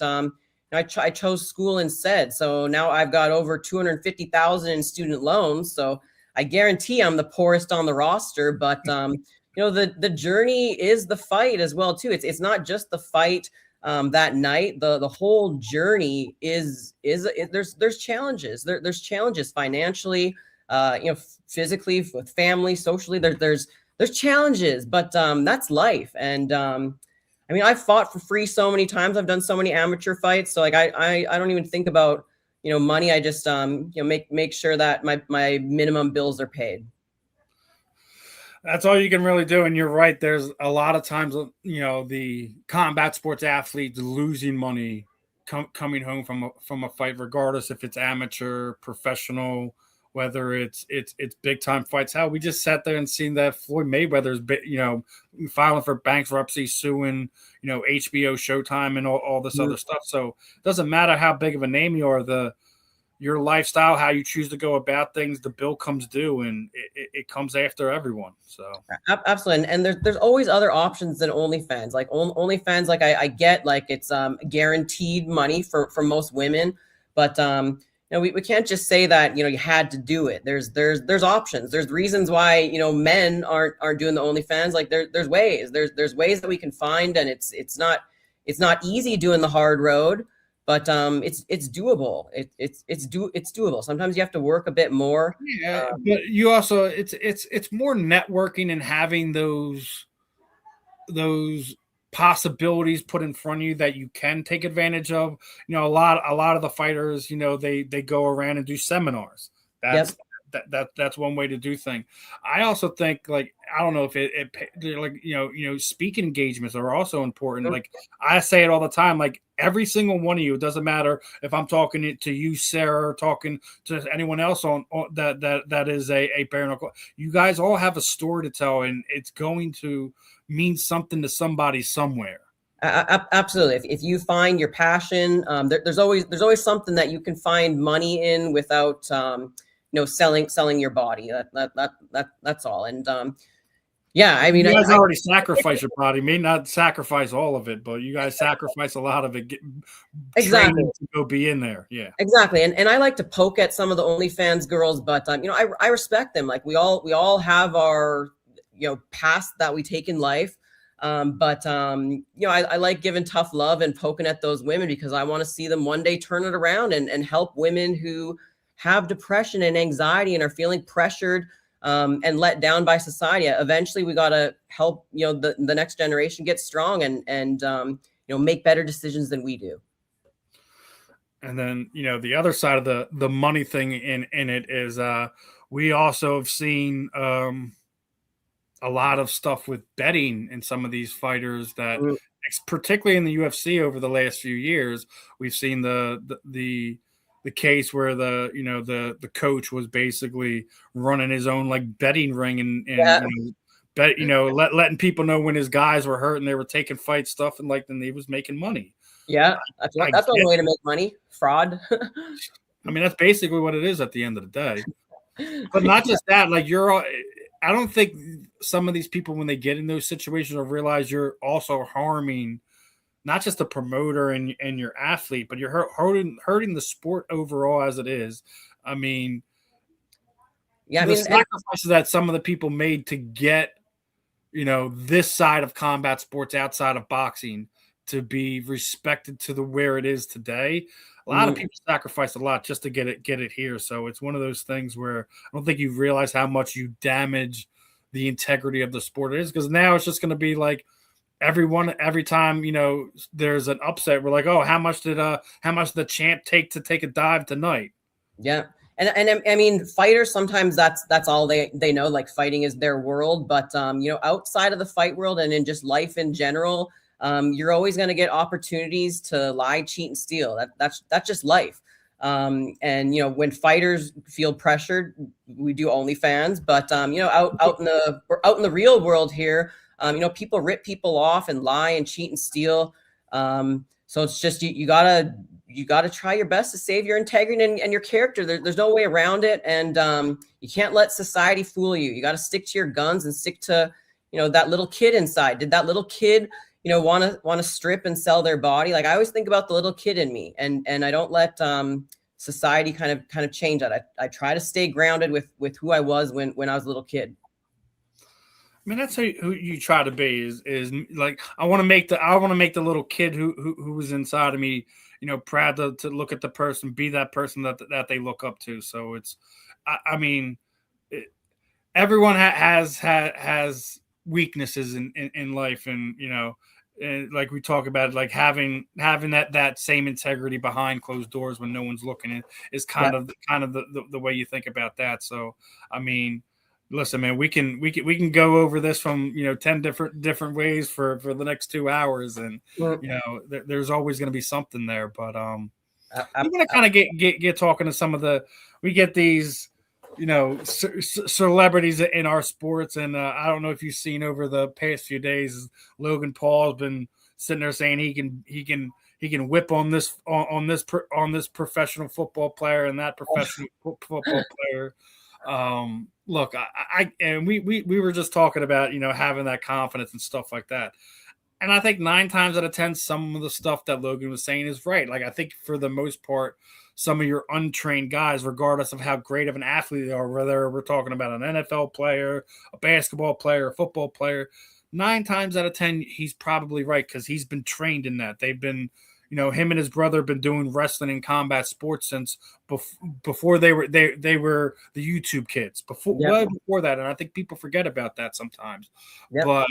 Speaker 2: I chose school instead. So now I've got over 250,000 in student loans. So I guarantee I'm the poorest on the roster, but the journey is the fight as well too. It's not just the fight that night. The whole journey is there's challenges. There's challenges financially, physically, with family, socially. There's challenges, but that's life. And I've fought for free so many times. I've done so many amateur fights. So I don't even think about money. I just make sure that my minimum bills are paid.
Speaker 1: That's all you can really do. And you're right. There's a lot of times, the combat sports athletes losing money coming home from a fight, regardless if it's amateur, professional, whether it's big time fights. How we just sat there and seen that Floyd Mayweather's, filing for bankruptcy, suing, HBO, Showtime, and all this other stuff. So it doesn't matter how big of a name you are, your lifestyle, how you choose to go about things, the bill comes due, and it comes after everyone. So
Speaker 2: absolutely, and there's always other options than OnlyFans. Like OnlyFans, like I get, like it's guaranteed money for most women, but we can't just say that you had to do it. There's options. There's reasons why men aren't doing the OnlyFans. Like there's ways. There's ways that we can find, and it's not easy doing the hard road. But it's doable. It's doable. Sometimes you have to work a bit more.
Speaker 1: Yeah, but you also it's more networking and having those possibilities put in front of you that you can take advantage of. A lot of the fighters, they go around and do seminars. That's one way to do things. I also think, like, I don't know if speaking engagements are also important. Like I say it all the time, like every single one of you, it doesn't matter if I'm talking to you, Sarah, or talking to anyone else on that is a bare knuckle. You guys all have a story to tell, and it's going to mean something to somebody somewhere.
Speaker 2: Absolutely. If you find your passion, there's always something that you can find money in without selling your body. That's all. And you guys
Speaker 1: already sacrifice your body. May not sacrifice all of it, but you guys sacrifice a lot of it.
Speaker 2: Exactly.
Speaker 1: To go be in there. Yeah,
Speaker 2: exactly. And I like to poke at some of the OnlyFans girls, but I respect them. Like we all have our past that we take in life. But I like giving tough love and poking at those women because I want to see them one day turn it around and help women who have depression and anxiety and are feeling pressured and let down by society. Eventually we got to help, the next generation get strong and make better decisions than we do.
Speaker 1: And then, the other side of the money thing in it is we also have seen a lot of stuff with betting in some of these fighters that particularly in the UFC over the last few years, we've seen the case where the coach was basically running his own like betting ring and letting people know when his guys were hurt and they were taking fight stuff and he was making money.
Speaker 2: Yeah, that's one way to make money. Fraud.
Speaker 1: I mean, that's basically what it is at the end of the day. But not just that, I don't think some of these people, when they get in those situations, will realize you're also harming not just the promoter and your athlete, but you're hurting the sport overall as it is. I mean, the sacrifices that some of the people made to get, this side of combat sports outside of boxing to be respected to where it is today. A lot of people sacrifice a lot just to get it here. So it's one of those things where I don't think you realize how much you damage the integrity of the sport it is, because now it's just going to be like every time there's an upset, we're like, oh, how much did the champ take to take a dive tonight?
Speaker 2: Yeah. And I mean, fighters, sometimes that's all they know, like fighting is their world. But, outside of the fight world and in just life in general, you're always going to get opportunities to lie, cheat, and steal. That's just life. And, when fighters feel pressured, we do OnlyFans, but, out in the real world here, people rip people off and lie and cheat and steal. So it's just, you gotta try your best to save your integrity and your character. There's no way around it. And you can't let society fool you. You got to stick to your guns and stick to, that little kid inside. Did that little kid, want to strip and sell their body? Like, I always think about the little kid in me, and I don't let society kind of change that. I try to stay grounded with who I was when I was a little kid.
Speaker 1: I mean, that's who you try to be is like, I want to make the little kid who was inside of me, proud to look at the person, be that person that they look up to. So it's, I mean, everyone has weaknesses in life, and and like we talk about, like having that same integrity behind closed doors when no one's looking is kind of the way you think about that. So I mean, listen, man, we can go over this from 10 different ways for the next 2 hours, and there's always going to be something there. But we're going to kind of get talking to some of we get these celebrities in our sports, and I don't know if you've seen over the past few days, Logan Paul's been sitting there saying he can whip on this professional football player and that professional football player. Look, we were just talking about, having that confidence and stuff like that. And I think 9 times out of 10, some of the stuff that Logan was saying is right. Like, I think for the most part, some of your untrained guys, regardless of how great of an athlete they are, whether we're talking about an NFL player, a basketball player, a football player, 9 times out of 10, he's probably right, because he's been trained in that. They've been, him and his brother have been doing wrestling and combat sports since before they were the YouTube kids, way before that. And I think people forget about that sometimes. Yep. But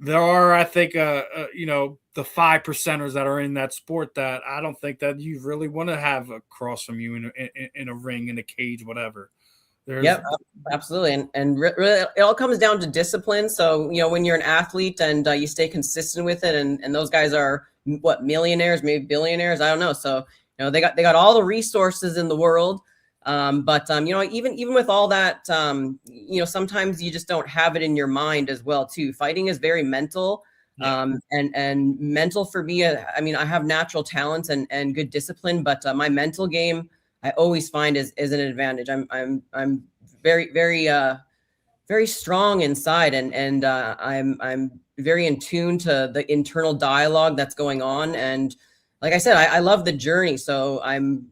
Speaker 1: there are, I think, the 5%ers that are in that sport that I don't think that you really want to have across from you in a ring, in a cage, whatever.
Speaker 2: Yep, absolutely. And really, it all comes down to discipline. So, when you're an athlete and you stay consistent with it, and those guys are millionaires, maybe billionaires, I don't know. So, they got all the resources in the world. But even with all that, sometimes you just don't have it in your mind as well too. Fighting is very mental. And mental for me, I mean, I have natural talents and good discipline, but my mental game, I always find is an advantage. I'm very, very, very strong inside, and I'm very in tune to the internal dialogue that's going on. And like I said, I love the journey. So I'm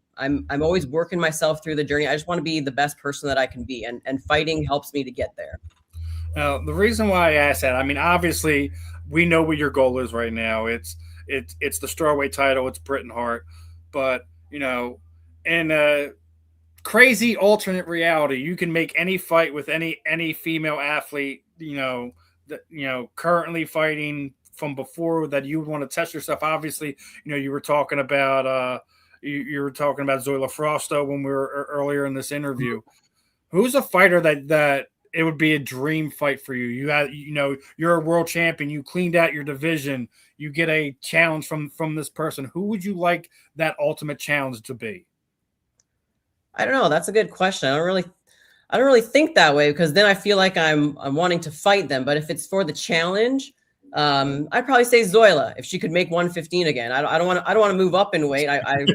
Speaker 2: always working myself through the journey. I just want to be the best person that I can be, and fighting helps me to get there.
Speaker 1: Now, the reason why I asked that, I mean, obviously we know what your goal is right now. It's the strawweight title. It's Britain Hart, but in a crazy alternate reality, you can make any fight with any female athlete, currently fighting from before, that you would want to test yourself. Obviously, you were talking about you were talking about Zoila Frosto when we were earlier in this interview. Who's a fighter that it would be a dream fight for you? You had, you're a world champion. You cleaned out your division. You get a challenge from this person. Who would you like that ultimate challenge to be?
Speaker 2: I don't know. That's a good question. I don't really think that way, because then I feel like I'm wanting to fight them. But if it's for the challenge, I'd probably say Zoila, if she could make 115 again. I don't want to move up in weight. I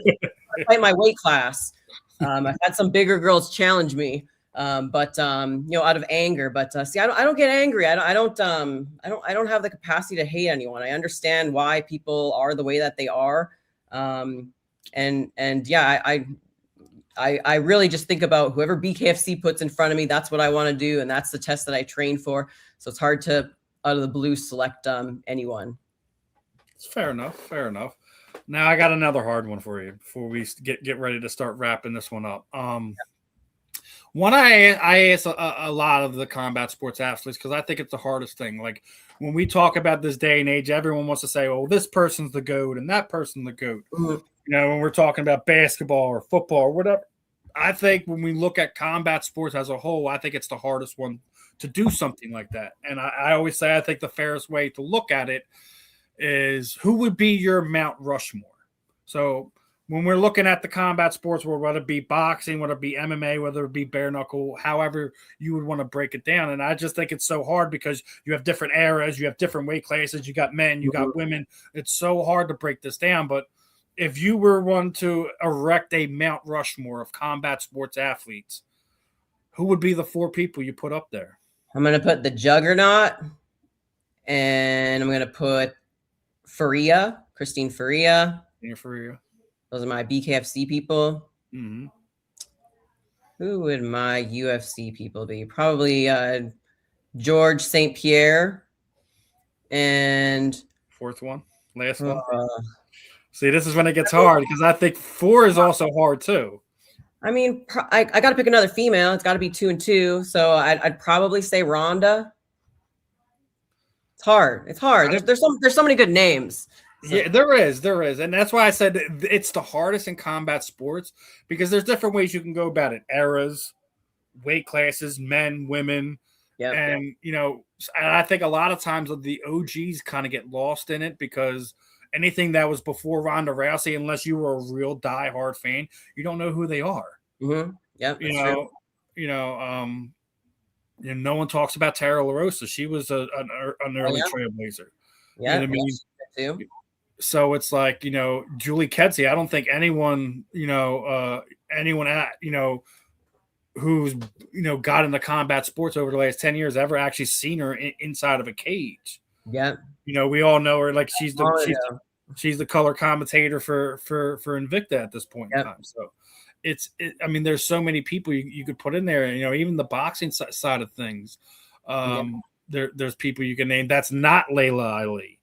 Speaker 2: fight my weight class. I've had some bigger girls challenge me, but out of anger. But see, I don't get angry. I don't have the capacity to hate anyone. I understand why people are the way that they are, and yeah, I really just think about whoever BKFC puts in front of me. That's what I want to do, and that's the test that I train for. So it's hard to, out of the blue, select anyone.
Speaker 1: It's fair enough. Now I got another hard one for you before we get ready to start wrapping this one up. One I ask a lot of the combat sports athletes because I think it's the hardest thing. Like when we talk about this day and age, everyone wants to say, "Oh, this person's the GOAT and that person's the GOAT."
Speaker 2: Mhm.
Speaker 1: When we're talking about basketball or football or whatever, I think when we look at combat sports as a whole, I think it's the hardest one to do something like that. And I always say I think the fairest way to look at it is who would be your Mount Rushmore. So when we're looking at the combat sports world, whether it be boxing, whether it be MMA, whether it be bare knuckle, however you would want to break it down. And I just think it's so hard because you have different eras, you have different weight classes, you got men, you got women. It's so hard to break this down. But if you were one to erect a Mount Rushmore of combat sports athletes, who would be the 4 people you put up there?
Speaker 2: I'm going to put the Juggernaut, and I'm going to put Christine Faria. Those are my BKFC people.
Speaker 1: Mm-hmm.
Speaker 2: Who would my UFC people be? Probably George St. Pierre. And
Speaker 1: 4th one, last one. See, this is when it gets hard because I think 4 is also hard too.
Speaker 2: I mean, I got to pick another female. It's got to be 2 and 2. So I'd probably say Ronda. It's hard. It's hard. There's so many good names. So.
Speaker 1: Yeah, there is. And that's why I said it's the hardest in combat sports because there's different ways you can go about it. Eras, weight classes, men, women.
Speaker 2: Yep,
Speaker 1: and, I think a lot of times the OGs kind of get lost in it because anything that was before Ronda Rousey, unless you were a real diehard fan, you don't know who they are.
Speaker 2: Mm-hmm. Yeah,
Speaker 1: no one talks about Tara LaRosa. She was an early trailblazer.
Speaker 2: Yeah,
Speaker 1: you know what I mean?
Speaker 2: Too.
Speaker 1: So it's like, Julie Kedzie, I don't think anyone, who's, got into combat sports over the last 10 years ever actually seen her inside of a cage.
Speaker 2: Yeah.
Speaker 1: We all know her. Like she's the color commentator for Invicta at this point in time. So there's so many people you could put in there, even the boxing side of things. There's people you can name. That's not Layla Ali.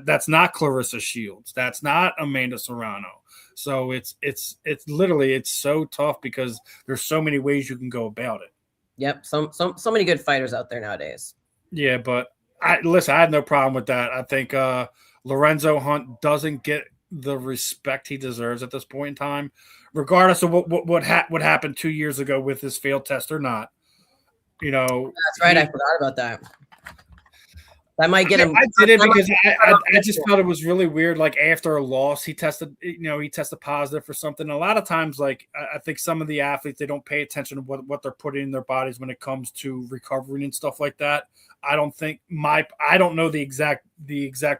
Speaker 1: That's not Clarissa Shields. That's not Amanda Serrano. So it's literally, it's so tough because there's so many ways you can go about it.
Speaker 2: Yep. So many good fighters out there nowadays.
Speaker 1: Yeah. But I had no problem with that. I think Lorenzo Hunt doesn't get the respect he deserves at this point in time, regardless of what happened 2 years ago with his failed test or not.
Speaker 2: That's right. I forgot about that. That might get him.
Speaker 1: I did it because I just thought it was really weird. Like after a loss, he tested positive for something. A lot of times, like I think some of the athletes, they don't pay attention to what they're putting in their bodies when it comes to recovering and stuff like that. I don't know the exact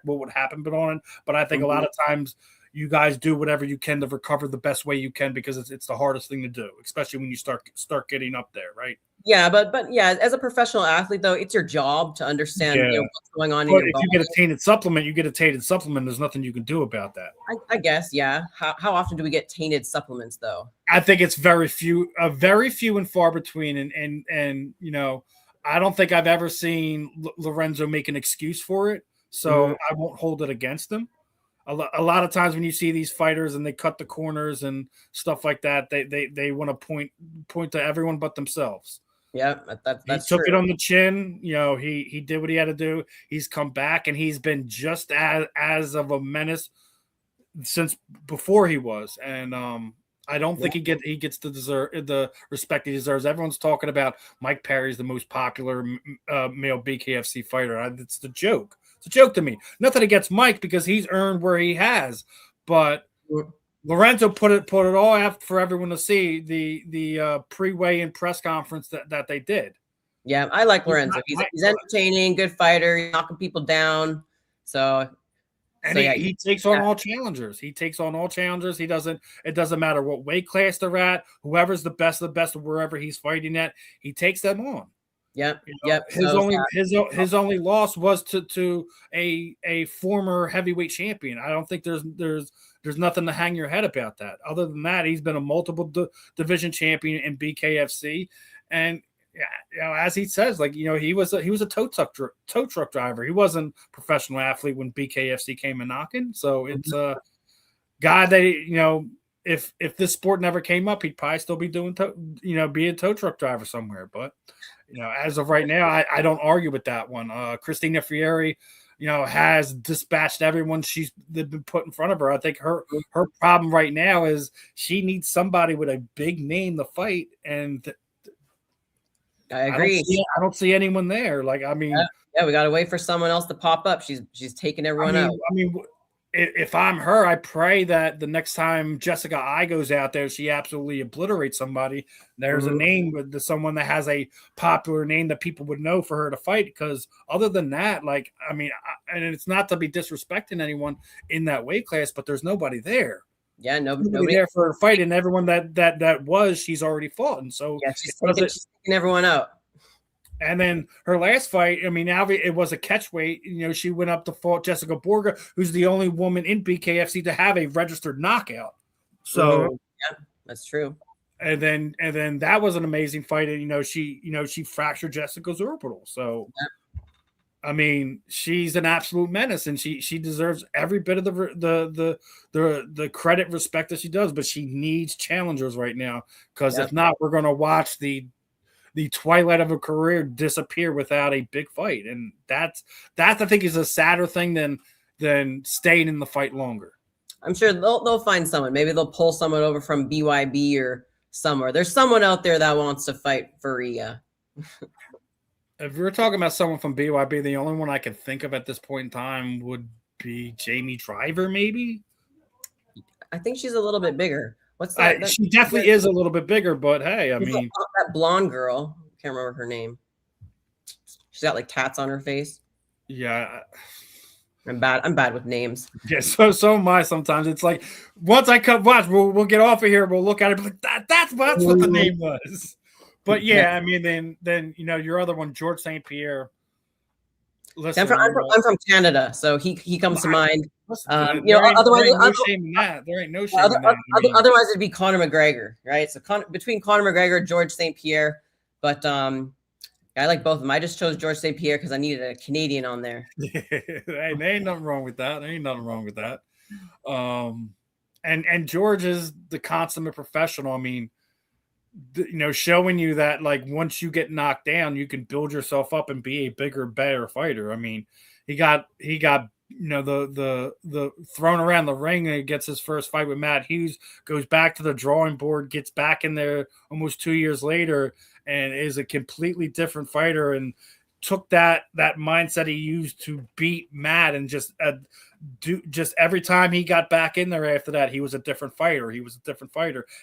Speaker 1: what would happen on it, but I think a lot of times you guys do whatever you can to recover the best way you can because it's the hardest thing to do, especially when you start getting up there, right?
Speaker 2: Yeah, but yeah, as a professional athlete, though, it's your job to understand what's going on in your body.
Speaker 1: If you get a tainted supplement, you get a tainted supplement. There's nothing you can do about that.
Speaker 2: I guess, yeah. How often do we get tainted supplements, though?
Speaker 1: I think it's very few and far between. And I don't think I've ever seen Lorenzo make an excuse for it. So I won't hold it against him. A lot of times when you see these fighters and they cut the corners and stuff like that, they want to point to everyone but themselves.
Speaker 2: Yeah, that's
Speaker 1: he took
Speaker 2: true.
Speaker 1: it on the chin. He did what he had to do. He's come back and he's been just as of a menace since before he was. And I don't think he gets the respect he deserves. Everyone's talking about Mike Perry's the most popular male BKFC fighter. It's the joke. It's a joke to me. Nothing against Mike because he's earned where he has, but Lorenzo put it all out for everyone to see the pre-weigh-in press conference that they did.
Speaker 2: Yeah, I like Lorenzo. He's entertaining, good fighter, knocking people down.
Speaker 1: He takes on all challengers. It doesn't matter what weight class they're at. Whoever's the best of the best wherever he's fighting at, he takes them on.
Speaker 2: Yep.
Speaker 1: His only loss was to a former heavyweight champion. I don't think there's nothing to hang your head about that. Other than that, he's been a multiple division champion in BKFC, and as he says, like, he was a tow truck driver. He wasn't a professional athlete when BKFC came a knocking. So it's a guy that, if this sport never came up, he'd probably still be doing, be a tow truck driver somewhere. But, as of right now, I don't argue with that one. Christina Fieri, has dispatched everyone she's been put in front of her. I think her problem right now is she needs somebody with a big name to fight, and
Speaker 2: I agree.
Speaker 1: I don't see anyone there. Like, I mean,
Speaker 2: yeah, we got to wait for someone else to pop up. She's taking everyone out.
Speaker 1: I mean, if I'm her, I pray that the next time Jessica I goes out there, she absolutely obliterates somebody. There's a name with someone that has a popular name that people would know for her to fight. Because other than that, like, I mean, and it's not to be disrespecting anyone in that weight class, but there's nobody there.
Speaker 2: Yeah, nobody
Speaker 1: there for a fight, and everyone that was, she's already fought, and so
Speaker 2: she's taking everyone out.
Speaker 1: And then her last fight, I mean, now it was a catch weight. She went up to fought Jessica Borga, who's the only woman in BKFC to have a registered knockout. So
Speaker 2: yeah, that's true.
Speaker 1: And then that was an amazing fight, and she fractured Jessica's orbital. So. Yeah. I mean, she's an absolute menace, and she deserves every bit of the credit, respect that she does. But she needs challengers right now, because if not, we're going to watch the twilight of her career disappear without a big fight, and that I think is a sadder thing than staying in the fight longer.
Speaker 2: I'm sure they'll find someone. Maybe they'll pull someone over from BYB or somewhere. There's someone out there that wants to fight for Rhea.
Speaker 1: If we're talking about someone from BYB, the only one I can think of at this point in time would be Jamie Driver, maybe.
Speaker 2: I think she's a little bit bigger. What's that?
Speaker 1: She definitely is a little bit bigger, but hey, I mean,
Speaker 2: that blonde girl, can't remember her name. She's got like tats on her face.
Speaker 1: Yeah.
Speaker 2: I'm bad with names.
Speaker 1: Yeah, so am I sometimes. It's like, once I watch, we'll get off of here, we'll look at it, but that's what the name was. But yeah, I mean, then your other one, George St. Pierre. Listen,
Speaker 2: I'm from Canada, so he comes to mind.
Speaker 1: Otherwise, there ain't no shame in that.
Speaker 2: Otherwise, it'd be Conor McGregor, right? So between Conor McGregor, George St. Pierre, but I like both of them. I just chose George St. Pierre because I needed a Canadian on there.
Speaker 1: Hey, there ain't nothing wrong with that. And George is the consummate professional. I mean, showing you that, like, once you get knocked down, you can build yourself up and be a bigger, better fighter. I mean, he got the thrown around the ring, and gets his first fight with Matt Hughes, goes back to the drawing board, gets back in there almost 2 years later, and is a completely different fighter, and took that mindset he used to beat Matt, and just every time he got back in there after that, he was a different fighter.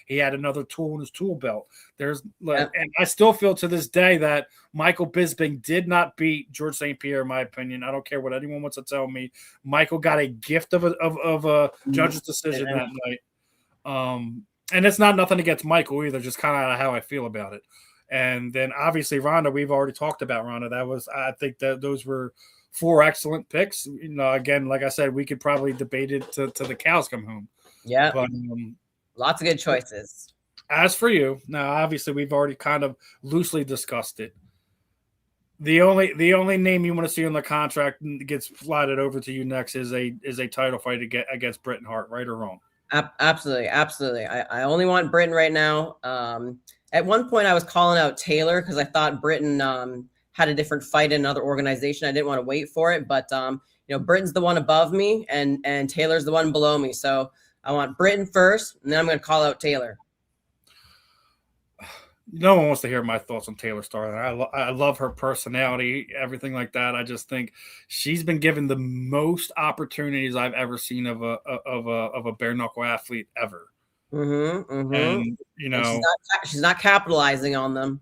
Speaker 1: He had another tool in his tool belt. And I still feel to this day that Michael Bisping did not beat George St. Pierre, in my opinion. I don't care what anyone wants to tell me. Michael got a gift of a judge's decision that night. And it's not nothing against Michael either, just kind of how I feel about it. And then obviously Ronda, we've already talked about Ronda. I think that those were 4 excellent picks. Again, like I said, we could probably debate it to the cows come home.
Speaker 2: Yeah,
Speaker 1: but
Speaker 2: lots of good choices.
Speaker 1: As for you, now obviously we've already kind of loosely discussed it. The only name you want to see on the contract gets slided over to you next is a title fight against Britain Hart, right or wrong?
Speaker 2: Absolutely. I only want Britain right now. At one point, I was calling out Taylor because I thought Britain had a different fight in another organization. I didn't want to wait for it, but Britain's the one above me, and Taylor's the one below me. So I want Britain first, and then I'm going to call out Taylor.
Speaker 1: No one wants to hear my thoughts on Taylor Starling. I love her personality, everything like that. I just think she's been given the most opportunities I've ever seen of a bare knuckle athlete ever. And
Speaker 2: she's not capitalizing on them.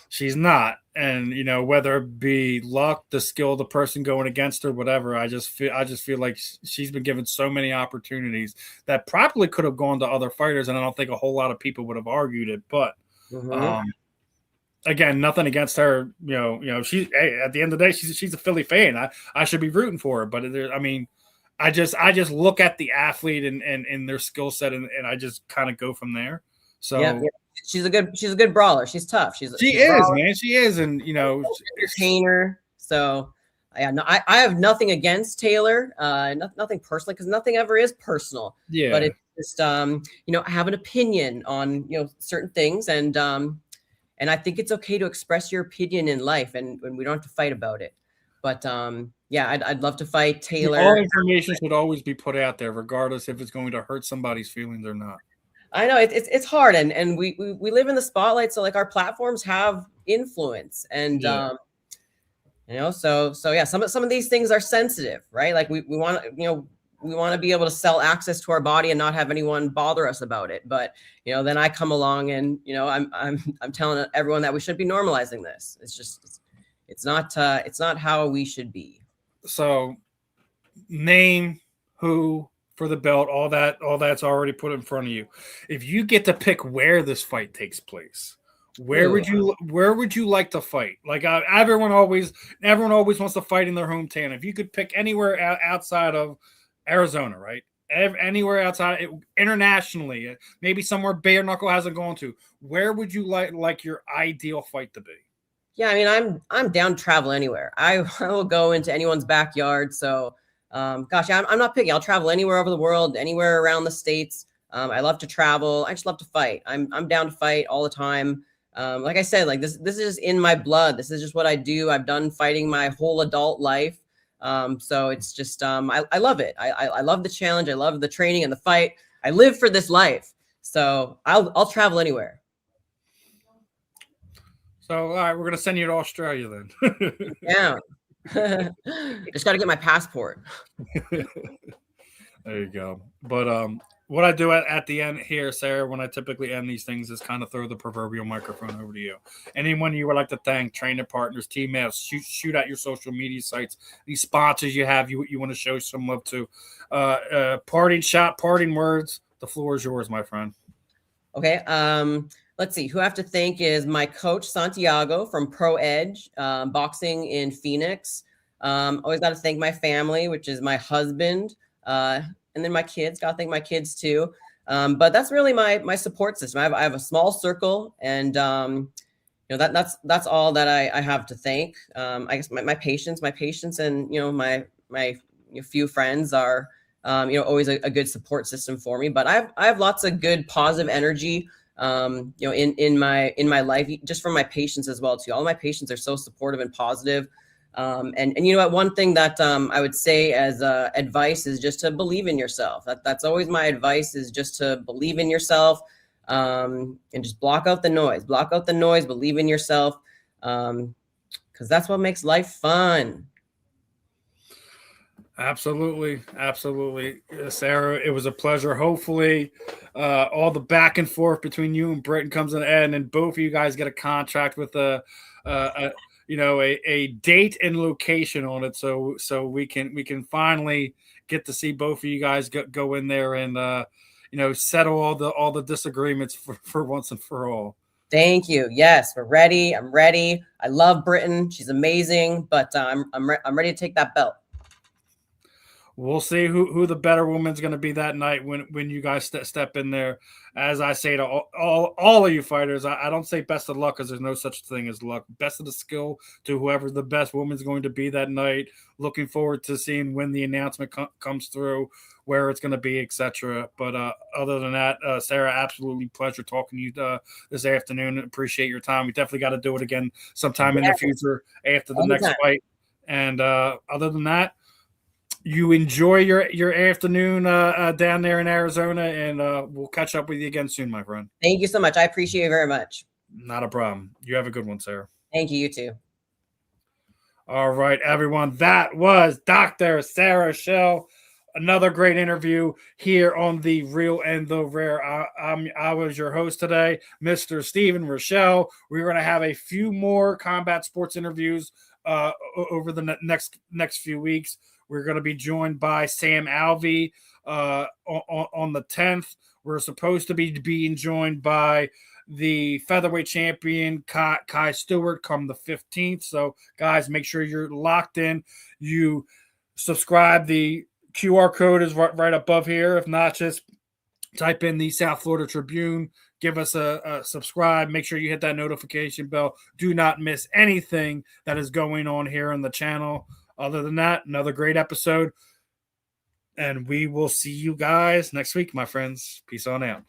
Speaker 1: She's not. And whether it be luck, the skill of the person going against her, whatever, I just feel like she's been given so many opportunities that probably could have gone to other fighters, and I don't think a whole lot of people would have argued it. But again, nothing against her. She at the end of the day, she's a Philly fan. I should be rooting for her, but I just look at the athlete and their skill set, and I just kind of go from there. So
Speaker 2: she's a good brawler. She's tough. She's
Speaker 1: She
Speaker 2: a
Speaker 1: is,
Speaker 2: brawler,
Speaker 1: man. She is, and
Speaker 2: entertainer. So yeah, no, I have nothing against Taylor, nothing personally, because nothing ever is personal.
Speaker 1: yeah.
Speaker 2: But it's just I have an opinion on certain things, and I think it's okay to express your opinion in life, and we don't have to fight about it. But yeah, I'd love to fight Taylor.
Speaker 1: All information should always be put out there, regardless if it's going to hurt somebody's feelings or not.
Speaker 2: I know it's hard, and we live in the spotlight, so like our platforms have influence, and so yeah, some of these things are sensitive, right? Like we want to be able to sell access to our body and not have anyone bother us about it. But then I come along and I'm telling everyone that we should be normalizing this. It's just it's not how we should be.
Speaker 1: So name, who, for the belt, all that's already put in front of you. If you get to pick where this fight takes place, where would you like to fight? Like everyone always wants to fight in their hometown. If you could pick anywhere outside of Arizona, right? Anywhere outside internationally, maybe somewhere Bare Knuckle hasn't gone to, where would you like your ideal fight to be?
Speaker 2: Yeah, I mean, I'm down to travel anywhere. I will go into anyone's backyard. So gosh, I'm not picky. I'll travel anywhere over the world, anywhere around the States. I love to travel. I just love to fight. I'm down to fight all the time. Like I said, like this is just in my blood. This is just what I do. I've done fighting my whole adult life. So it's just I love it. I love the challenge. I love the training and the fight. I live for this life. So I'll travel anywhere.
Speaker 1: So all right, we're gonna send you to Australia then.
Speaker 2: Yeah. Just got to get my passport.
Speaker 1: There you go. But what I do at the end here, Sarah, when I typically end these things, is kind of throw the proverbial microphone over to you. Anyone you would like to thank, trainer partners, teammates, shoot out your social media sites, these sponsors you have, you want to show some love to. Parting words. The floor is yours, my friend.
Speaker 2: Okay. Let's see. Who I have to thank is my coach, Santiago from Pro Edge Boxing in Phoenix. Always got to thank my family, which is my husband, and then my kids. Got to thank my kids too. But that's really my support system. I have a small circle, and that's all that I have to thank. I guess my patients, and my few friends are always a good support system for me. But I have lots of good positive energy. In my life, just from my patients as well too. All my patients are so supportive and positive. And you know what, one thing that I would say as advice is just to believe in yourself. That's always my advice, is just to believe in yourself, and just block out the noise, believe in yourself. Because that's what makes life fun.
Speaker 1: Absolutely. Sarah, it was a pleasure. Hopefully all the back and forth between you and Britton comes to an end, and both of you guys get a contract with a date and location on it, so we can finally get to see both of you guys go in there and settle all the disagreements for once and for all.
Speaker 2: Thank you. Yes, we're ready. I'm ready. I love Britton. She's amazing, but I'm ready to take that belt.
Speaker 1: We'll see who the better woman's going to be that night when you guys step in there. As I say to all of you fighters, I don't say best of luck, because there's no such thing as luck. Best of the skill to whoever the best woman's going to be that night. Looking forward to seeing when the announcement comes through, where it's going to be, etc. But other than that, Sarah, absolutely pleasure talking to you this afternoon. Appreciate your time. We definitely got to do it again sometime in the future after the next fight. And other than that, you enjoy your afternoon down there in Arizona, and we'll catch up with you again soon, my friend.
Speaker 2: Thank you so much. I appreciate it very much.
Speaker 1: Not a problem. You have a good one, Sarah.
Speaker 2: Thank you. You too.
Speaker 1: All right, everyone. That was Dr. Sarah Rychel. Another great interview here on The Real and the Rare. I was your host today, Mr. Steven Rychel. We're going to have a few more combat sports interviews over the next few weeks. We're going to be joined by Sam Alvey on the 10th. We're supposed to be being joined by the featherweight champion, Kai Stewart, come the 15th. So, guys, make sure you're locked in. You subscribe. The QR code is right above here. If not, just type in the South Florida Tribune give us a subscribe. Make sure you hit that notification bell. Do not miss anything that is going on here on the channel. Other than that, another great episode. And we will see you guys next week, my friends. Peace on out.